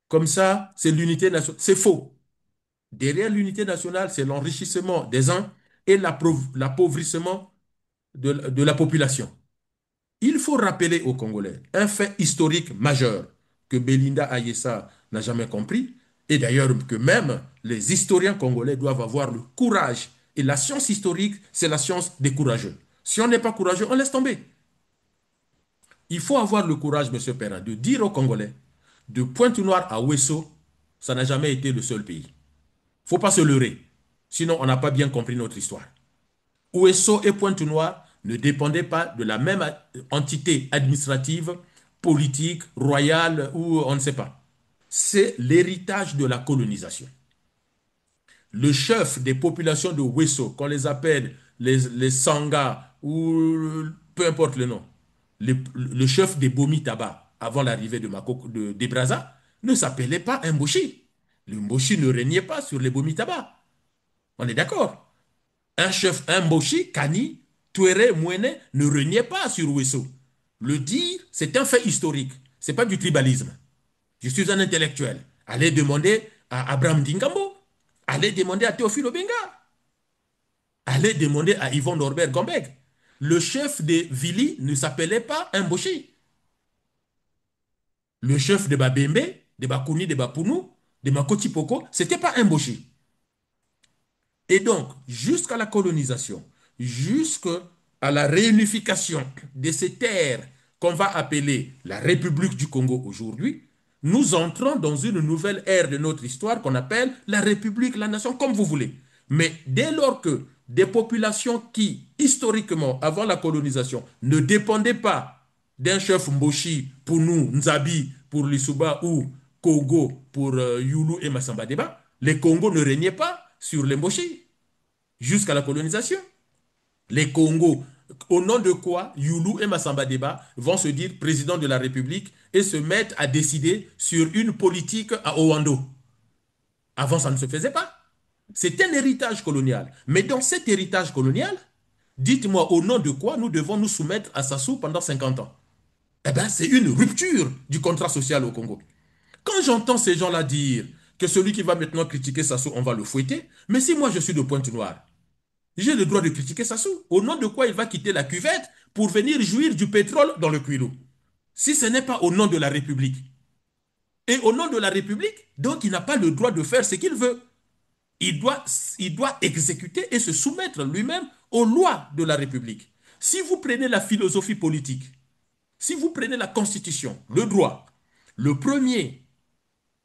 comme ça, c'est l'unité nationale. C'est faux. Derrière l'unité nationale, c'est l'enrichissement des uns et l'appauvrissement de la population. Il faut rappeler aux Congolais un fait historique majeur que Belinda Ayessa n'a jamais compris, et d'ailleurs que même les historiens congolais doivent avoir le courage. Et la science historique, c'est la science des courageux. Si on n'est pas courageux, on laisse tomber. Il faut avoir le courage, M. Perrin, de dire aux Congolais, de Pointe-Noire à Ouesso, ça n'a jamais été le seul pays. Il ne faut pas se leurrer. Sinon, on n'a pas bien compris notre histoire. Ouesso et Pointe-Noire ne dépendaient pas de la même entité administrative, politique, royale ou on ne sait pas. C'est l'héritage de la colonisation. Le chef des populations de Ouesso, qu'on les appelle les Sanga ou peu importe le nom, le chef des Bomi-Taba avant l'arrivée de Brazza, ne s'appelait pas un Mboshi. Le Mboshi ne régnait pas sur les Bomi-Taba. On est d'accord? Un chef, un Mboshi, Kani, Touere, Mwene, ne régnait pas sur Ouesso. Le dire, c'est un fait historique. Ce n'est pas du tribalisme. Je suis un intellectuel. Allez demander à Abraham Dingambo. Allez demander à Théophile Obenga. Allez demander à Yvon Norbert Gombeg. Le chef de Vili ne s'appelait pas un Mboshi. Le chef de Babembe, de Bakuni, de Bapounou, de Makoti Poko, ce n'était pas un Mboshi. Et donc, jusqu'à la colonisation, jusqu'à la réunification de ces terres qu'on va appeler la République du Congo aujourd'hui, nous entrons dans une nouvelle ère de notre histoire qu'on appelle la République, la nation, comme vous voulez. Mais dès lors que des populations qui, historiquement, avant la colonisation, ne dépendaient pas d'un chef Mboshi pour nous, Nzabi pour Lissouba ou Kogo pour Youlou et Massamba Deba, les Congos ne régnaient pas sur les Mboshi jusqu'à la colonisation. Les Congos, au nom de quoi Youlou et Massamba Deba vont se dire président de la République et se mettre à décider sur une politique à Owando. Avant, ça ne se faisait pas. C'est un héritage colonial. Mais dans cet héritage colonial, dites-moi au nom de quoi nous devons nous soumettre à Sassou pendant 50 ans. Eh bien, c'est une rupture du contrat social au Congo. Quand j'entends ces gens-là dire que celui qui va maintenant critiquer Sassou, on va le fouetter, mais si moi je suis de Pointe-Noire, j'ai le droit de critiquer Sassou. Au nom de quoi il va quitter la cuvette pour venir jouir du pétrole dans le Kwilu? Si ce n'est pas au nom de la République. Et au nom de la République, donc il n'a pas le droit de faire ce qu'il veut. Il doit exécuter et se soumettre lui-même aux lois de la République. Si vous prenez la philosophie politique, si vous prenez la Constitution, le droit, le premier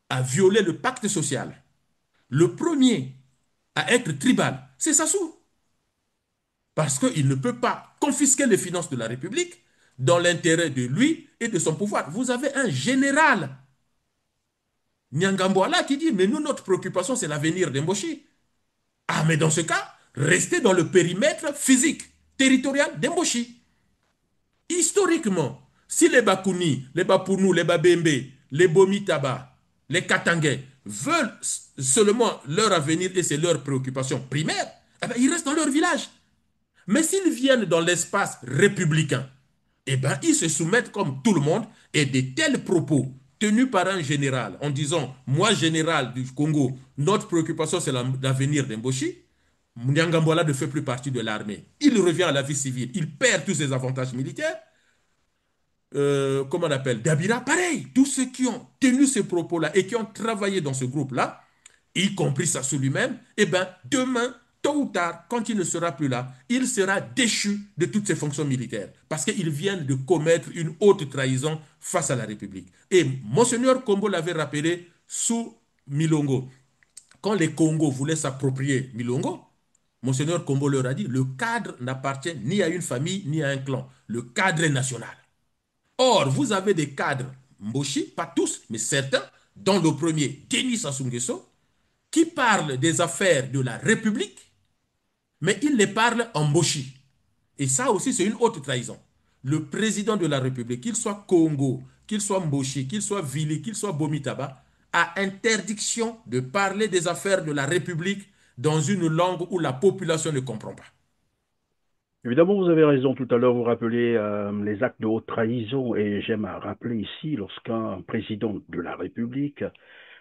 à violer le pacte social, le premier à être tribal, c'est Sassou. Parce qu'il ne peut pas confisquer les finances de la République dans l'intérêt de lui et de son pouvoir. Vous avez un général, Nyangamboala, qui dit, mais nous, notre préoccupation, c'est l'avenir d'Emboshi. Ah, mais dans ce cas, restez dans le périmètre physique, territorial d'Emboshi. Historiquement, si les Bakuni, les Bapounou, les Babembe, les Bomitaba, les Katangais veulent seulement leur avenir et c'est leur préoccupation primaire, eh bien, ils restent dans leur village. Mais s'ils viennent dans l'espace républicain, eh bien, ils se soumettent comme tout le monde et de tels propos tenus par un général en disant « Moi, général du Congo, notre préoccupation, c'est l'avenir d'Emboshi », Mnyangambola ne fait plus partie de l'armée. Il revient à la vie civile. Il perd tous ses avantages militaires. Comment on appelle, Dabira, pareil, tous ceux qui ont tenu ces propos-là et qui ont travaillé dans ce groupe-là, y compris Sassou lui-même, eh bien, demain, tôt ou tard, quand il ne sera plus là, il sera déchu de toutes ses fonctions militaires parce qu'ils viennent de commettre une haute trahison face à la République. Et Monseigneur Kombo l'avait rappelé sous Milongo. Quand les Congos voulaient s'approprier Milongo, Monseigneur Kombo leur a dit, le cadre n'appartient ni à une famille ni à un clan. Le cadre est national. Or, vous avez des cadres Mboshi, pas tous, mais certains, dont le premier, Denis Sassou Nguesso, qui parlent des affaires de la République, mais ils les parlent en Mboshi. Et ça aussi, c'est une haute trahison. Le président de la République, qu'il soit Congo, qu'il soit Mboshi, qu'il soit Vili, qu'il soit Bomitaba, a interdiction de parler des affaires de la République dans une langue où la population ne comprend pas. Évidemment, vous avez raison. Tout à l'heure, vous rappelez les actes de haute trahison. Et j'aime à rappeler ici, lorsqu'un président de la République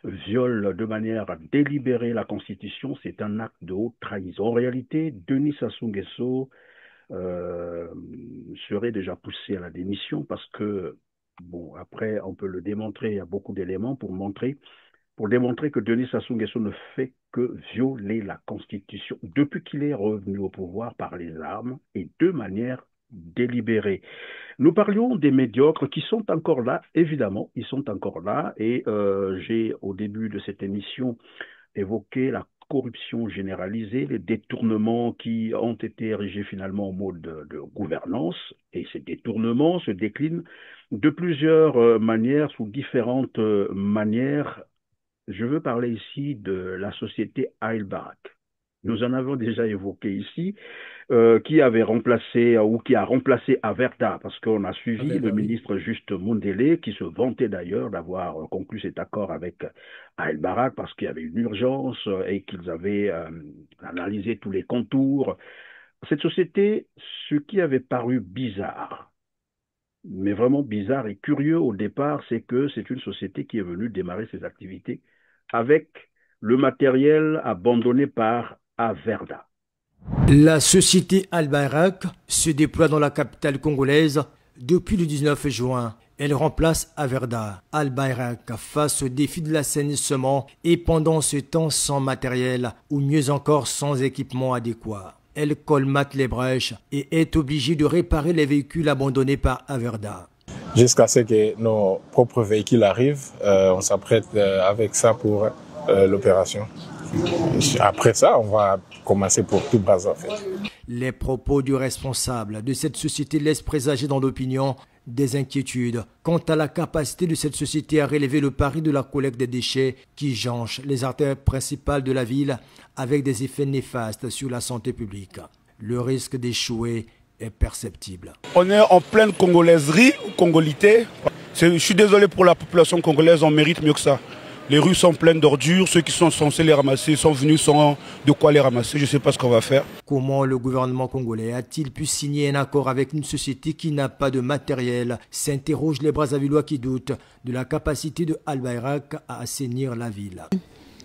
viole de manière délibérée la Constitution, c'est un acte de haute trahison. En réalité, Denis Sassou Nguesso serait déjà poussé à la démission parce que, bon, après, on peut le démontrer, il y a beaucoup d'éléments pour démontrer que Denis Sassou Nguesso ne fait que violer la Constitution depuis qu'il est revenu au pouvoir par les armes et de manière délibérée. Nous parlions des médiocres qui sont encore là, évidemment, ils sont encore là, et j'ai au début de cette émission évoqué la corruption généralisée, les détournements qui ont été érigés finalement en mode de gouvernance, et ces détournements se déclinent de plusieurs manières, sous différentes manières. Je veux parler ici de la société Al Barak. Nous en avons déjà évoqué ici, qui avait remplacé ou qui a remplacé Averda, parce qu'on a suivi le ministre Juste Mundele, qui se vantait d'ailleurs d'avoir conclu cet accord avec Al Barak parce qu'il y avait une urgence et qu'ils avaient analysé tous les contours. Cette société, ce qui avait paru bizarre, mais vraiment bizarre et curieux au départ, c'est que c'est une société qui est venue démarrer ses activités avec le matériel abandonné par Averda. La société Al Barak se déploie dans la capitale congolaise depuis le 19 juin. Elle remplace Averda. Al Barak face au défi de l'assainissement et pendant ce temps sans matériel ou mieux encore sans équipement adéquat. Elle colmate les brèches et est obligée de réparer les véhicules abandonnés par Averda. Jusqu'à ce que nos propres véhicules arrivent, on s'apprête avec ça pour l'opération. Après ça, on va commencer pour tout Brazza en fait. Les propos du responsable de cette société laissent présager dans l'opinion des inquiétudes quant à la capacité de cette société à relever le pari de la collecte des déchets qui jonchent les artères principales de la ville avec des effets néfastes sur la santé publique. Le risque d'échouer est perceptible. On est en pleine congolaiserie, congolité. Je suis désolé pour la population congolaise, on mérite mieux que ça. Les rues sont pleines d'ordures, ceux qui sont censés les ramasser sont venus sans de quoi les ramasser, je ne sais pas ce qu'on va faire. Comment le gouvernement congolais a-t-il pu signer un accord avec une société qui n'a pas de matériel? S'interrogent les Brazzavillois qui doutent de la capacité de Al Barak à assainir la ville.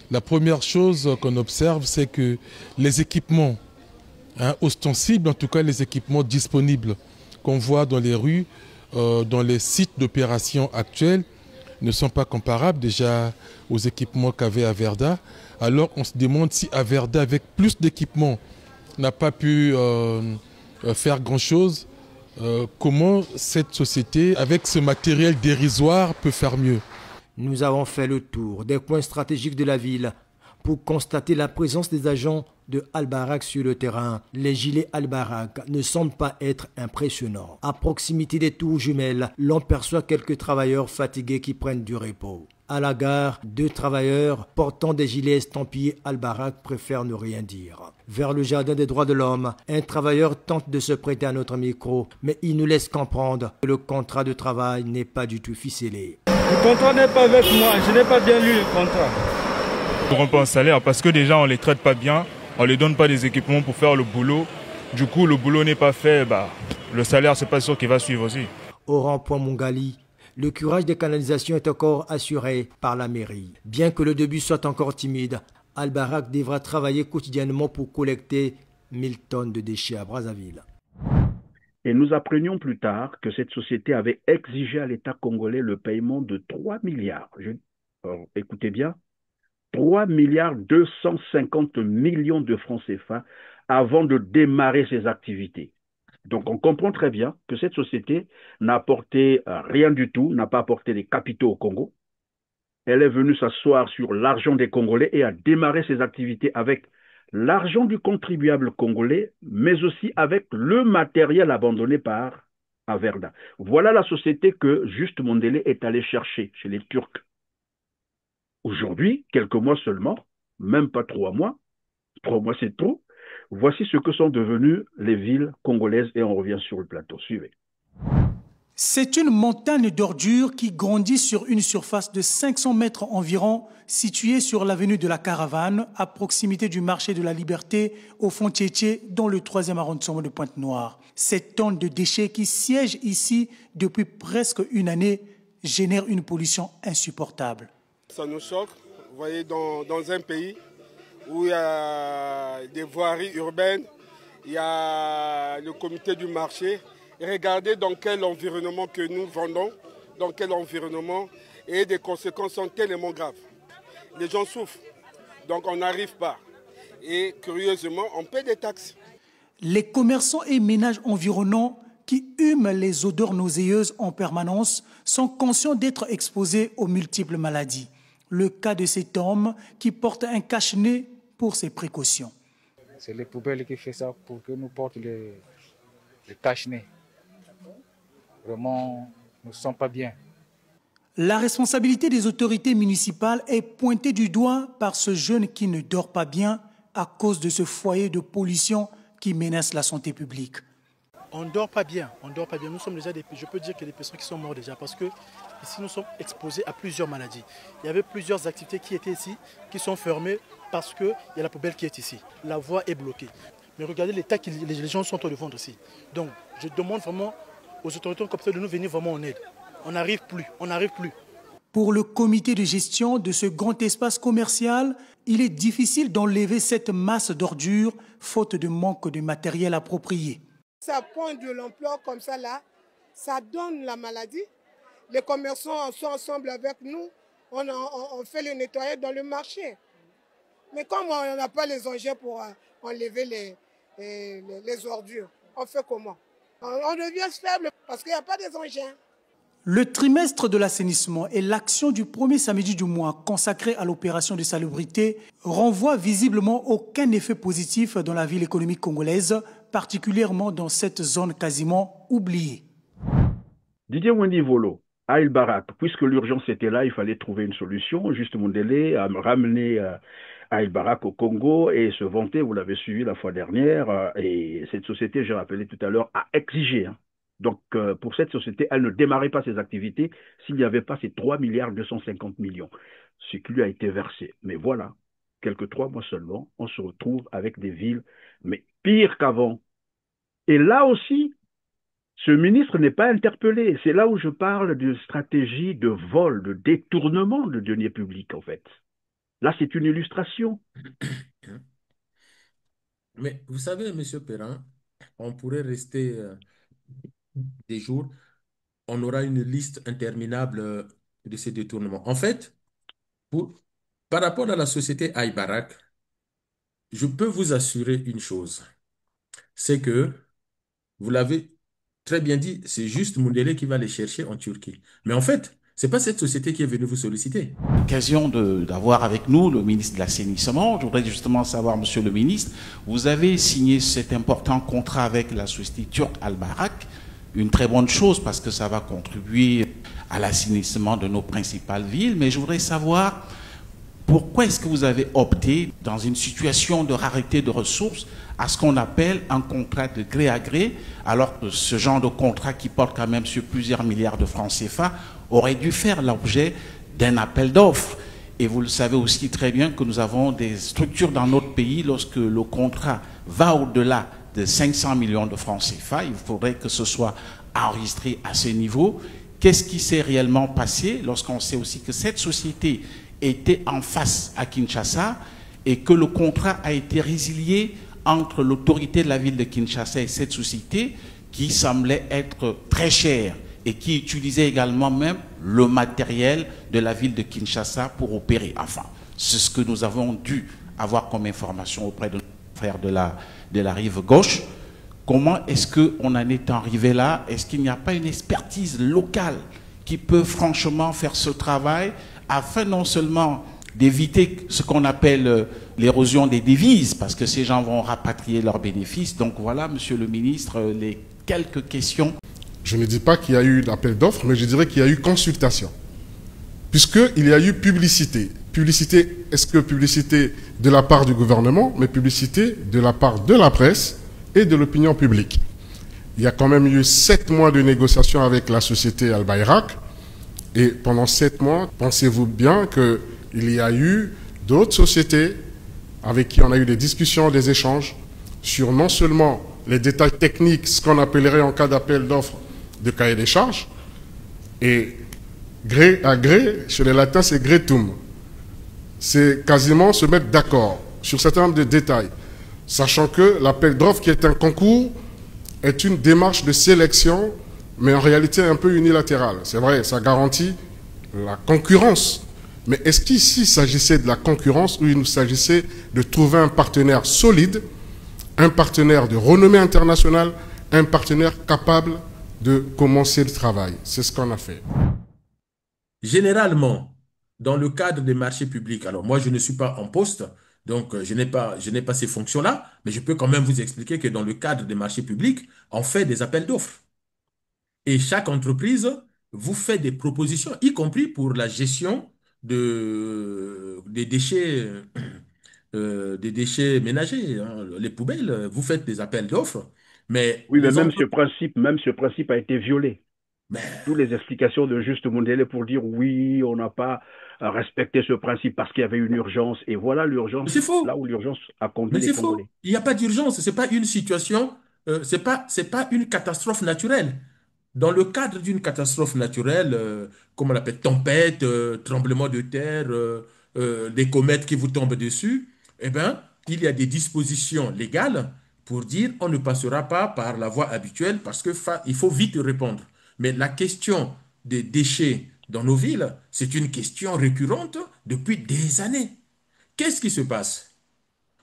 La première chose qu'on observe, c'est que les équipements ostensibles, en tout cas les équipements disponibles qu'on voit dans les rues, dans les sites d'opération actuels, ne sont pas comparables déjà aux équipements qu'avait Averda. Alors on se demande si Averda, avec plus d'équipements, n'a pas pu faire grand-chose. Comment cette société, avec ce matériel dérisoire, peut faire mieux? Nous avons fait le tour des coins stratégiques de la ville pour constater la présence des agents de Al Barak sur le terrain. Les gilets Al Barak ne semblent pas être impressionnants. À proximité des tours jumelles, l'on perçoit quelques travailleurs fatigués qui prennent du repos. À la gare, 2 travailleurs portant des gilets estampillés Al-Barak préfèrent ne rien dire. Vers le jardin des droits de l'homme, un travailleur tente de se prêter à notre micro, mais il nous laisse comprendre que le contrat de travail n'est pas du tout ficelé. Le contrat n'est pas avec moi, je n'ai pas bien lu le contrat. Ils n'auront pas un salaire parce que déjà on ne les traite pas bien, on ne les donne pas des équipements pour faire le boulot. Du coup, le boulot n'est pas fait, le salaire, c'est pas sûr qu'il va suivre aussi. Au rond-point Mungali, le curage des canalisations est encore assuré par la mairie. Bien que le début soit encore timide, Al-Barak devra travailler quotidiennement pour collecter 1000 tonnes de déchets à Brazzaville. Et nous apprenions plus tard que cette société avait exigé à l'État congolais le paiement de 3 milliards. Alors, écoutez bien, 3 milliards 250 millions de francs CFA avant de démarrer ses activités. Donc on comprend très bien que cette société n'a apporté rien du tout, n'a pas apporté les capitaux au Congo. Elle est venue s'asseoir sur l'argent des Congolais et a démarré ses activités avec l'argent du contribuable congolais, mais aussi avec le matériel abandonné par Averda. Voilà la société que Juste Mondele est allé chercher chez les Turcs. Aujourd'hui, quelques mois seulement, même pas 3 mois c'est trop, voici ce que sont devenues les villes congolaises et on revient sur le plateau. Suivez. C'est une montagne d'ordures qui grandit sur une surface de 500 mètres environ, située sur l'avenue de la Caravane, à proximité du marché de la Liberté, au fond Tchétché, dans le 3e arrondissement de Pointe-Noire. Cette tonne de déchets qui siège ici depuis presque une année génère une pollution insupportable. Ça nous choque, vous voyez, dans un pays où il y a des voiries urbaines, il y a le comité du marché. Et regardez dans quel environnement que nous vendons, dans quel environnement, et des conséquences sont tellement graves. Les gens souffrent, donc on n'arrive pas. Et curieusement, on paie des taxes. Les commerçants et ménages environnants qui hument les odeurs nauséeuses en permanence sont conscients d'être exposés aux multiples maladies. Le cas de cet homme qui porte un cache-nez pour ses précautions. C'est les poubelles qui font ça pour que nous portions les cache-nez. Vraiment, nous ne sommes pas bien. La responsabilité des autorités municipales est pointée du doigt par ce jeune qui ne dort pas bien à cause de ce foyer de pollution qui menace la santé publique. On ne dort pas bien, Nous sommes déjà je peux dire qu'il y a des personnes qui sont mortes déjà parce que ici nous sommes exposés à plusieurs maladies. Il y avait plusieurs activités qui étaient ici, qui sont fermées parce qu'il y a la poubelle qui est ici. La voie est bloquée. Mais regardez l'état que les gens sont en train de vendre ici. Donc je demande vraiment aux autorités comme ça de nous venir vraiment en aide. On n'arrive plus. Pour le comité de gestion de ce grand espace commercial, il est difficile d'enlever cette masse d'ordures faute de manque de matériel approprié. Ça pointe de l'ampleur comme ça là, ça donne la maladie. Les commerçants sont ensemble avec nous, on fait le nettoyage dans le marché. Mais comme on n'a pas les engins pour enlever les ordures, on fait comment? On devient faible parce qu'il n'y a pas des engins. Le trimestre de l'assainissement et l'action du premier samedi du mois consacré à l'opération de salubrité renvoient visiblement aucun effet positif dans la ville économique congolaise, particulièrement dans cette zone quasiment oubliée. Didier Wendy Volo, à Al-Barak, puisque l'urgence était là, il fallait trouver une solution. Juste Mondele a ramené Al-Barak au Congo et se vanter, vous l'avez suivi la fois dernière, et cette société, j'ai rappelé tout à l'heure, a exigé. Donc, pour cette société, elle ne démarrait pas ses activités s'il n'y avait pas ces 3 milliards 250 millions, ce qui lui a été versé. Mais voilà, quelques 3 mois seulement, on se retrouve avec des villes, mais pire qu'avant. Et là aussi, ce ministre n'est pas interpellé. C'est là où je parle de stratégie de vol, de détournement de deniers publics, en fait. Là, c'est une illustration. Mais vous savez, M. Perrin, on pourrait rester des jours, on aura une liste interminable de ces détournements. En fait, par rapport à la société Al-Barak, je peux vous assurer une chose, c'est que, vous l'avez très bien dit, c'est juste Mondele qui va les chercher en Turquie. Mais en fait, ce n'est pas cette société qui est venue vous solliciter. Occasion d'avoir avec nous le ministre de l'Assainissement. Je voudrais justement savoir, monsieur le ministre, vous avez signé cet important contrat avec la société turque Al-Barak. une très bonne chose parce que ça va contribuer à l'assainissement de nos principales villes. Mais je voudrais savoir pourquoi est-ce que vous avez opté, dans une situation de rareté de ressources, à ce qu'on appelle un contrat de gré à gré, alors que ce genre de contrat qui porte quand même sur plusieurs milliards de francs CFA aurait dû faire l'objet d'un appel d'offres. Et vous le savez aussi très bien que nous avons des structures dans notre pays, lorsque le contrat va au-delà de 500 millions de francs CFA, il faudrait que ce soit enregistré à ce niveau. Qu'est-ce qui s'est réellement passé lorsqu'on sait aussi que cette société était en face à Kinshasa et que le contrat a été résilié entre l'autorité de la ville de Kinshasa et cette société qui semblait être très chère et qui utilisait également même le matériel de la ville de Kinshasa pour opérer. Enfin, c'est ce que nous avons dû avoir comme information auprès de nos frères de la rive gauche. Comment est-ce qu'on en est arrivé là? Est-ce qu'il n'y a pas une expertise locale qui peut franchement faire ce travail afin non seulement d'éviter ce qu'on appelle l'érosion des devises, parce que ces gens vont rapatrier leurs bénéfices. Donc voilà, monsieur le ministre, les quelques questions. Je ne dis pas qu'il y a eu d'appel d'offres, mais je dirais qu'il y a eu consultation. Puisqu'il y a eu publicité. Publicité, est-ce que publicité de la part du gouvernement, mais publicité de la part de la presse et de l'opinion publique. Il y a quand même eu 7 mois de négociations avec la société Al Bayrak. Et pendant 7 mois, pensez-vous bien qu'il y a eu d'autres sociétés avec qui on a eu des discussions, des échanges sur non seulement les détails techniques, ce qu'on appellerait en cas d'appel d'offres de cahier des charges, et gré à gré, chez les latins c'est gretum. C'est quasiment se mettre d'accord sur certains nombre de détails, sachant que l'appel d'offres qui est un concours est une démarche de sélection, mais en réalité un peu unilatérale. C'est vrai, ça garantit la concurrence. Mais est-ce qu'ici il s'agissait de la concurrence ou il nous s'agissait de trouver un partenaire solide, un partenaire de renommée internationale, un partenaire capable de commencer le travail? C'est ce qu'on a fait. Généralement, dans le cadre des marchés publics, alors moi je ne suis pas en poste, donc je n'ai pas ces fonctions-là, mais je peux quand même vous expliquer que dans le cadre des marchés publics, on fait des appels d'offres. Et chaque entreprise vous fait des propositions, y compris pour la gestion des déchets ménagers, hein, les poubelles. Vous faites des appels d'offres, mais oui, mais même ce principe a été violé. Toutes les explications de Juste Mundele pour dire oui, on n'a pas respecté ce principe parce qu'il y avait une urgence. Et voilà l'urgence, là où l'urgence a conduit les Congolais. Il n'y a pas d'urgence, ce n'est pas une situation, c'est pas une catastrophe naturelle. Dans le cadre d'une catastrophe naturelle, comme on l'appelle, tempête, tremblement de terre, des comètes qui vous tombent dessus, eh bien, il y a des dispositions légales pour dire on ne passera pas par la voie habituelle parce qu'il faut vite répondre. Mais la question des déchets dans nos villes, c'est une question récurrente depuis des années. Qu'est-ce qui se passe?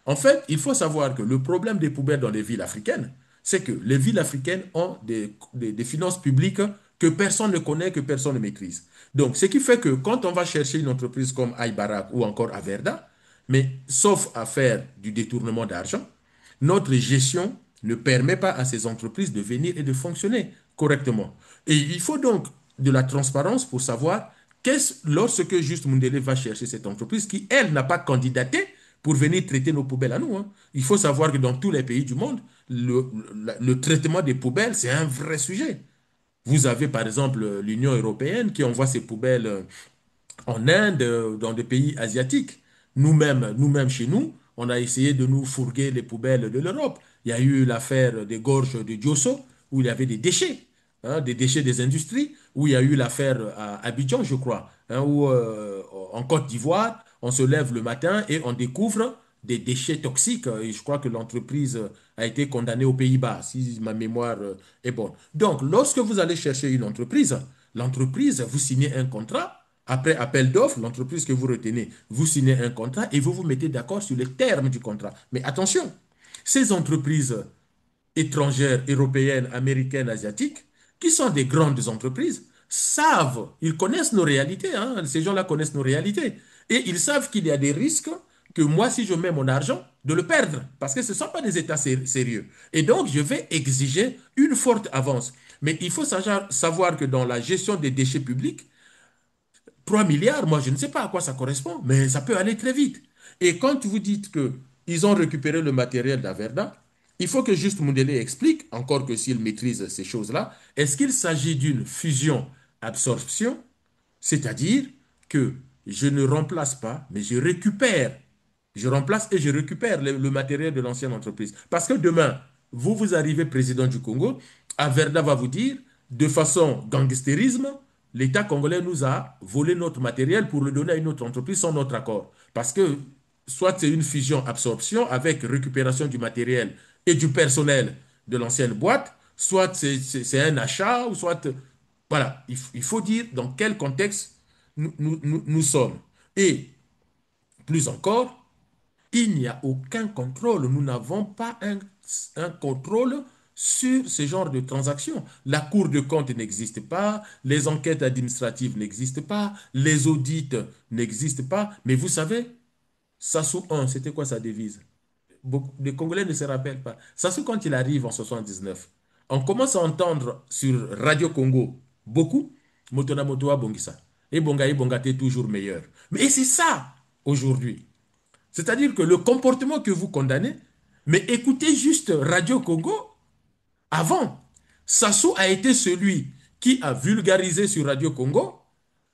En fait, il faut savoir que le problème des poubelles dans les villes africaines, c'est que les villes africaines ont des finances publiques que personne ne connaît, que personne ne maîtrise. Donc, ce qui fait que quand on va chercher une entreprise comme Aybarak ou encore Averda, mais sauf à faire du détournement d'argent, notre gestion ne permet pas à ces entreprises de venir et de fonctionner correctement. Et il faut donc de la transparence pour savoir lorsque Juste Mundele va chercher cette entreprise qui, elle, n'a pas candidaté pour venir traiter nos poubelles à nous. Hein. Il faut savoir que dans tous les pays du monde, le traitement des poubelles, c'est un vrai sujet. Vous avez par exemple l'Union européenne qui envoie ses poubelles en Inde, dans des pays asiatiques. Nous-mêmes chez nous, on a essayé de nous fourguer les poubelles de l'Europe. Il y a eu l'affaire des gorges de Diosso, où il y avait des déchets, hein, des déchets des industries, où il y a eu l'affaire à Abidjan, je crois, hein, où en Côte d'Ivoire, on se lève le matin et on découvre des déchets toxiques. Et je crois que l'entreprise a été condamnée aux Pays-Bas, si ma mémoire est bonne. Donc, lorsque vous allez chercher une entreprise, l'entreprise, vous signez un contrat. Après appel d'offres, l'entreprise que vous retenez, vous signez un contrat et vous vous mettez d'accord sur les termes du contrat. Mais attention, ces entreprises étrangères, européennes, américaines, asiatiques, qui sont des grandes entreprises, ils connaissent nos réalités. Hein, ces gens-là connaissent nos réalités. Et ils savent qu'il y a des risques que moi, si je mets mon argent de le perdre, parce que ce ne sont pas des États sérieux. Et donc, je vais exiger une forte avance. Mais il faut savoir que dans la gestion des déchets publics, 3 milliards, moi, je ne sais pas à quoi ça correspond, mais ça peut aller très vite. Et quand vous dites qu'ils ont récupéré le matériel d'Averda, il faut que Juste Mundele explique, encore que s'il maîtrise ces choses-là, est-ce qu'il s'agit d'une fusion-absorption, c'est-à-dire que je ne remplace pas, mais je récupère. Je remplace et je récupère le matériel de l'ancienne entreprise. Parce que demain, vous arrivez président du Congo, Averda va vous dire, de façon gangstérisme, l'État congolais nous a volé notre matériel pour le donner à une autre entreprise sans notre accord. Parce que soit c'est une fusion-absorption avec récupération du matériel et du personnel de l'ancienne boîte, soit c'est un achat, ou soit... Voilà, il faut dire dans quel contexte nous sommes. Et plus encore, il n'y a aucun contrôle. Nous n'avons pas un contrôle sur ce genre de transactions. La Cour de compte n'existe pas, les enquêtes administratives n'existent pas, les audits n'existent pas. Mais vous savez, Sassou 1, c'était quoi sa devise? Les Congolais ne se rappellent pas. Sassou, quand il arrive en 79, on commence à entendre sur Radio Congo beaucoup Motona Motoa Bongisa. Et Bongaï Bongate toujours meilleur. Mais c'est ça aujourd'hui. C'est-à-dire que le comportement que vous condamnez, mais écoutez juste Radio Congo avant. Sassou a été celui qui a vulgarisé sur Radio Congo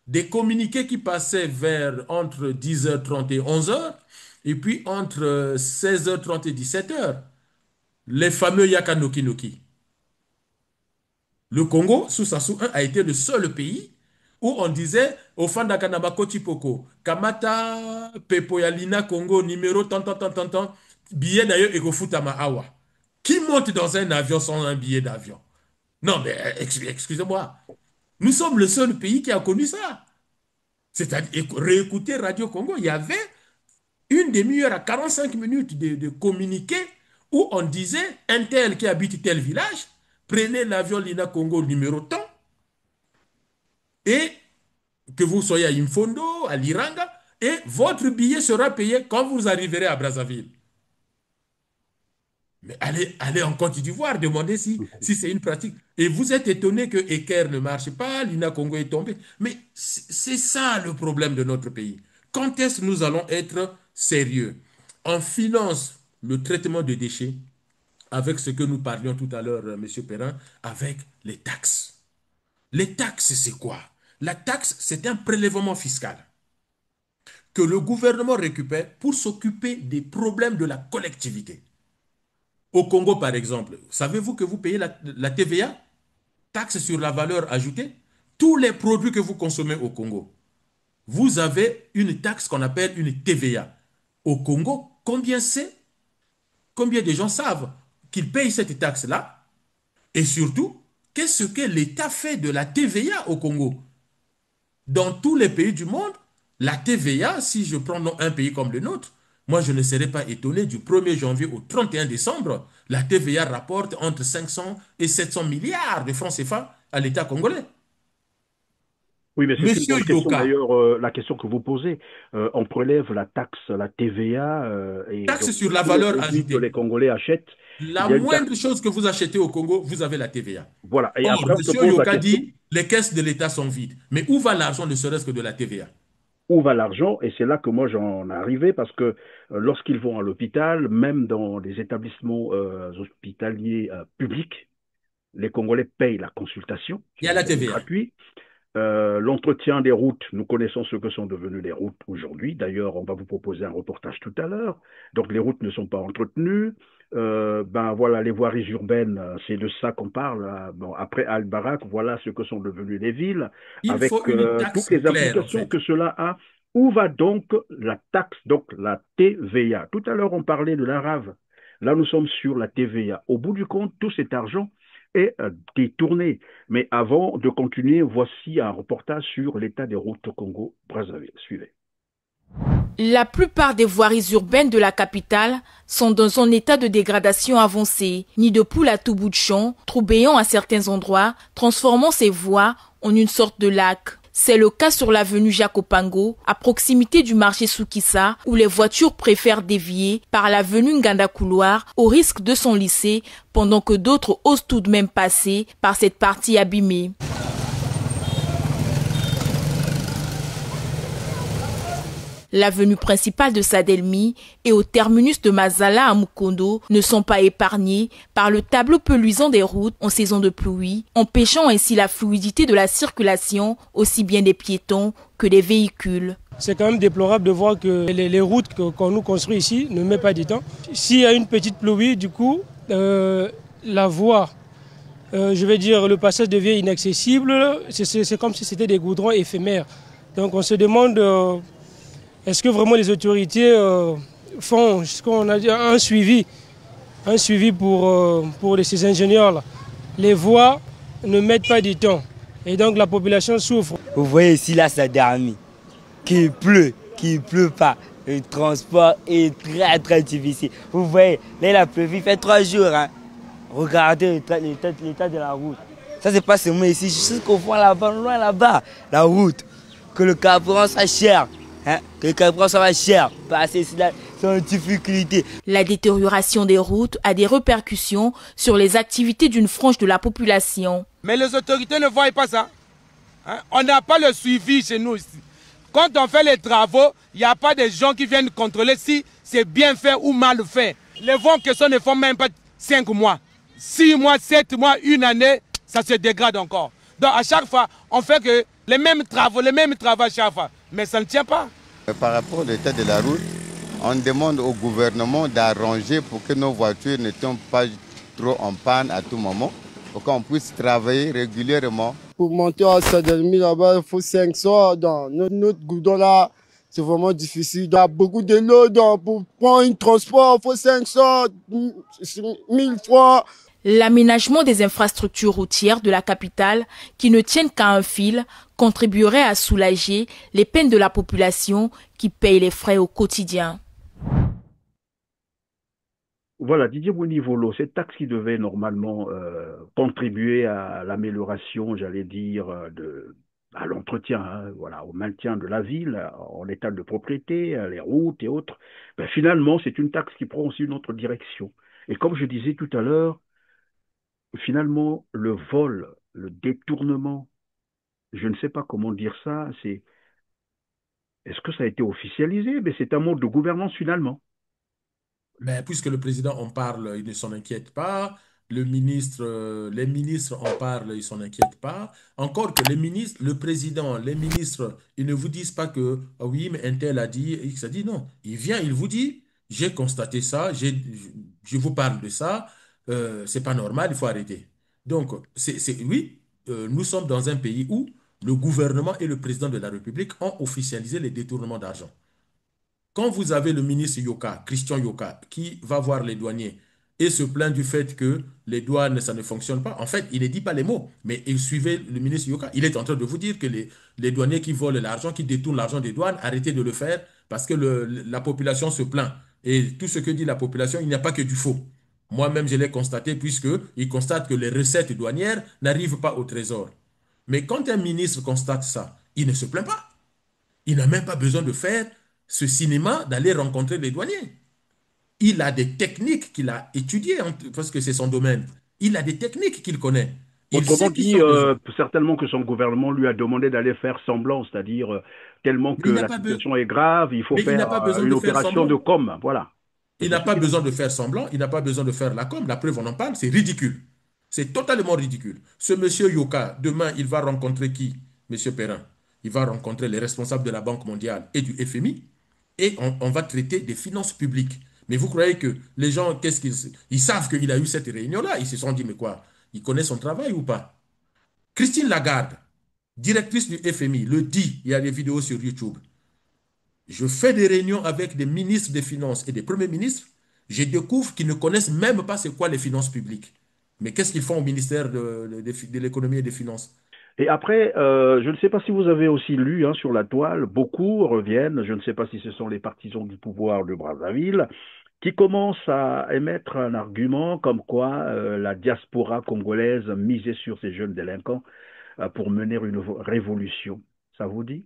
des communiqués qui passaient vers entre 10h30 et 11h, et puis entre 16h30 et 17h, les fameux Yaka Noki Noki. Le Congo, sous Sassou 1, a été le seul pays où on disait au Fandakanaba Kochipoko, Kamata, Pepoyalina Congo, numéro tant, billet d'ailleurs Egofutama Awa. Qui monte dans un avion sans un billet d'avion? Non, mais excusez-moi. Nous sommes le seul pays qui a connu ça. C'est-à-dire, réécouter Radio Congo, il y avait une demi-heure à 45 minutes de communiqué où on disait un tel qui habite tel village, prenez l'avion Lina Congo numéro tant, et que vous soyez à Imfondo, à Liranga, et votre billet sera payé quand vous arriverez à Brazzaville. Mais allez en Côte d'Ivoire, demandez si c'est une pratique. Et vous êtes étonné que Eker ne marche pas, Lina Congo est tombé. Mais c'est ça le problème de notre pays. Quand est-ce que nous allons être sérieux? On finance le traitement de déchets avec ce que nous parlions tout à l'heure, M. Perrin, avec les taxes. Les taxes, c'est quoi? La taxe, c'est un prélèvement fiscal que le gouvernement récupère pour s'occuper des problèmes de la collectivité. Au Congo, par exemple, savez-vous que vous payez la TVA, taxe sur la valeur ajoutée? Tous les produits que vous consommez au Congo, vous avez une taxe qu'on appelle une TVA. Au Congo, combien c'est? Combien de gens savent qu'ils payent cette taxe-là? Et surtout, qu'est-ce que l'État fait de la TVA au Congo? Dans tous les pays du monde, la TVA, si je prends un pays comme le nôtre, moi, je ne serais pas étonné du 1er janvier au 31 décembre, la TVA rapporte entre 500 et 700 milliards de francs CFA à l'État congolais. Oui, mais c'est une question d'ailleurs, la question que vous posez. On prélève la taxe, la TVA. Taxe sur la valeur ajoutée. Que les Congolais achètent. La moindre chose que vous achetez au Congo, vous avez la TVA. Voilà. Et or, M. Yoka dit, les caisses de l'État sont vides. Mais où va l'argent, ne serait-ce que de la TVA? Où va l'argent? Et c'est là que moi j'en arrivais, parce que lorsqu'ils vont à l'hôpital, même dans les établissements hospitaliers publics, les Congolais payent la consultation. Il y a la TVA. Gratuit. L'entretien des routes, nous connaissons ce que sont devenues les routes aujourd'hui. D'ailleurs, on va vous proposer un reportage tout à l'heure. Donc les routes ne sont pas entretenues. Voilà, les voiries urbaines, c'est de ça qu'on parle. Bon, après Al-Barak, voilà ce que sont devenues les villes, avec toutes les implications que cela a. Où va donc la taxe, donc la TVA? Tout à l'heure, on parlait de l'arabe. Là, nous sommes sur la TVA. Au bout du compte, tout cet argent est détourné. Mais avant de continuer, voici un reportage sur l'état des routes au Congo-Brazzaville. Suivez. La plupart des voiries urbaines de la capitale sont dans un état de dégradation avancé, nid de poules à tout bout de champ, trous béants à certains endroits, transformant ces voies en une sorte de lac. C'est le cas sur l'avenue Jacopango, à proximité du marché Soukissa, où les voitures préfèrent dévier par l'avenue Nganda Couloir au risque de s'enlisser, pendant que d'autres osent tout de même passer par cette partie abîmée. L'avenue principale de Sadelmi et au terminus de Mazala à Mukondo ne sont pas épargnés par le tableau pelusant des routes en saison de pluie, empêchant ainsi la fluidité de la circulation aussi bien des piétons que des véhicules. C'est quand même déplorable de voir que les routes qu'on nous construit ici ne mettent pas du temps. S'il y a une petite pluie, du coup, la voie, je vais dire, le passage devient inaccessible. C'est comme si c'était des goudrons éphémères. Donc on se demande... est-ce que vraiment les autorités font ce qu'on a dit, un suivi pour ces ingénieurs-là? Les voies ne mettent pas du temps et donc la population souffre. Vous voyez ici, là, ça dormi, qu'il pleut pas. Le transport est très très difficile. Vous voyez, là il a plu, il fait 3 jours. Hein. Regardez l'état de la route. Ça c'est pas seulement ici, jusqu'au fond là-bas, loin là-bas, la route. Que le carburant soit cher. Hein, que le carburant ça va cher, passer ici là, c'est une difficulté. La détérioration des routes a des répercussions sur les activités d'une frange de la population. Mais les autorités ne voient pas ça. Hein? On n'a pas le suivi chez nous ici. Quand on fait les travaux, il n'y a pas de gens qui viennent contrôler si c'est bien fait ou mal fait. Les voies en question ne font même pas 5 mois. 6 mois, 7 mois, une année, ça se dégrade encore. Donc à chaque fois, on fait que les mêmes travaux à chaque fois. Mais ça ne tient pas. Par rapport à l'état de la route, on demande au gouvernement d'arranger pour que nos voitures ne tombent pas trop en panne à tout moment, pour qu'on puisse travailler régulièrement. Pour monter à Sadelmi là-bas, il faut 500. Dans notre goudron là, c'est vraiment difficile. Il y a beaucoup de l'eau, pour prendre un transport, il faut 500, 1000 fois. L'aménagement des infrastructures routières de la capitale, qui ne tiennent qu'à un fil, contribuerait à soulager les peines de la population qui paye les frais au quotidien. Voilà, Didier Mounivolo, cette taxe qui devait normalement contribuer à l'amélioration, j'allais dire, à l'entretien, hein, voilà, au maintien de la ville en état de propriété, les routes et autres, ben, finalement, c'est une taxe qui prend aussi une autre direction. Et comme je disais tout à l'heure, finalement, le vol, le détournement, je ne sais pas comment dire ça, est-ce que ça a été officialisé? Mais c'est un mode de gouvernance finalement. Mais puisque le président en parle, il ne s'en inquiète pas. Les ministres en parlent, ils ne s'en inquiètent pas. Encore que les ministres, le président, les ministres, ils ne vous disent pas que, ah oui, mais un tel a dit, X a dit, non. Il vient, il vous dit, j'ai constaté ça, je vous parle de ça, c'est pas normal, il faut arrêter. Donc, oui, nous sommes dans un pays où le gouvernement et le président de la République ont officialisé les détournements d'argent. Quand vous avez le ministre Yoka, Christian Yoka, qui va voir les douaniers et se plaint du fait que les douanes, ça ne fonctionne pas, en fait, il ne dit pas les mots, mais il suivait le ministre Yoka. Il est en train de vous dire que les douaniers qui volent l'argent, qui détournent l'argent des douanes, arrêtez de le faire parce que la population se plaint. Et tout ce que dit la population, il n'y a pas que du faux. Moi-même, je l'ai constaté puisqu'il constate que les recettes douanières n'arrivent pas au trésor. Mais quand un ministre constate ça, il ne se plaint pas. Il n'a même pas besoin de faire ce cinéma, d'aller rencontrer les douaniers. Il a des techniques qu'il a étudiées, parce que c'est son domaine. Il a des techniques qu'il connaît. Autrement dit, certainement que son gouvernement lui a demandé d'aller faire semblant, c'est-à-dire tellement que la situation est grave, il faut faire une opération de com. Voilà. Il n'a pas besoin de faire semblant, il n'a pas besoin de faire la com. La preuve, on en parle, c'est ridicule. C'est totalement ridicule. Ce monsieur Yoka, demain, il va rencontrer qui? Monsieur Perrin. Il va rencontrer les responsables de la Banque mondiale et du FMI. Et on va traiter des finances publiques. Mais vous croyez que les gens, ils savent qu'il a eu cette réunion-là? Ils se sont dit, mais quoi? Il connaît son travail ou pas? Christine Lagarde, directrice du FMI, le dit, il y a des vidéos sur YouTube. Je fais des réunions avec des ministres des Finances et des premiers ministres. Je découvre qu'ils ne connaissent même pas c'est quoi les finances publiques. Mais qu'est-ce qu'ils font au ministère de l'économie et des finances? Et après, je ne sais pas si vous avez aussi lu sur la toile, beaucoup reviennent, je ne sais pas si ce sont les partisans du pouvoir de Brazzaville, qui commencent à émettre un argument comme quoi la diaspora congolaise misait sur ces jeunes délinquants pour mener une révolution. Ça vous dit?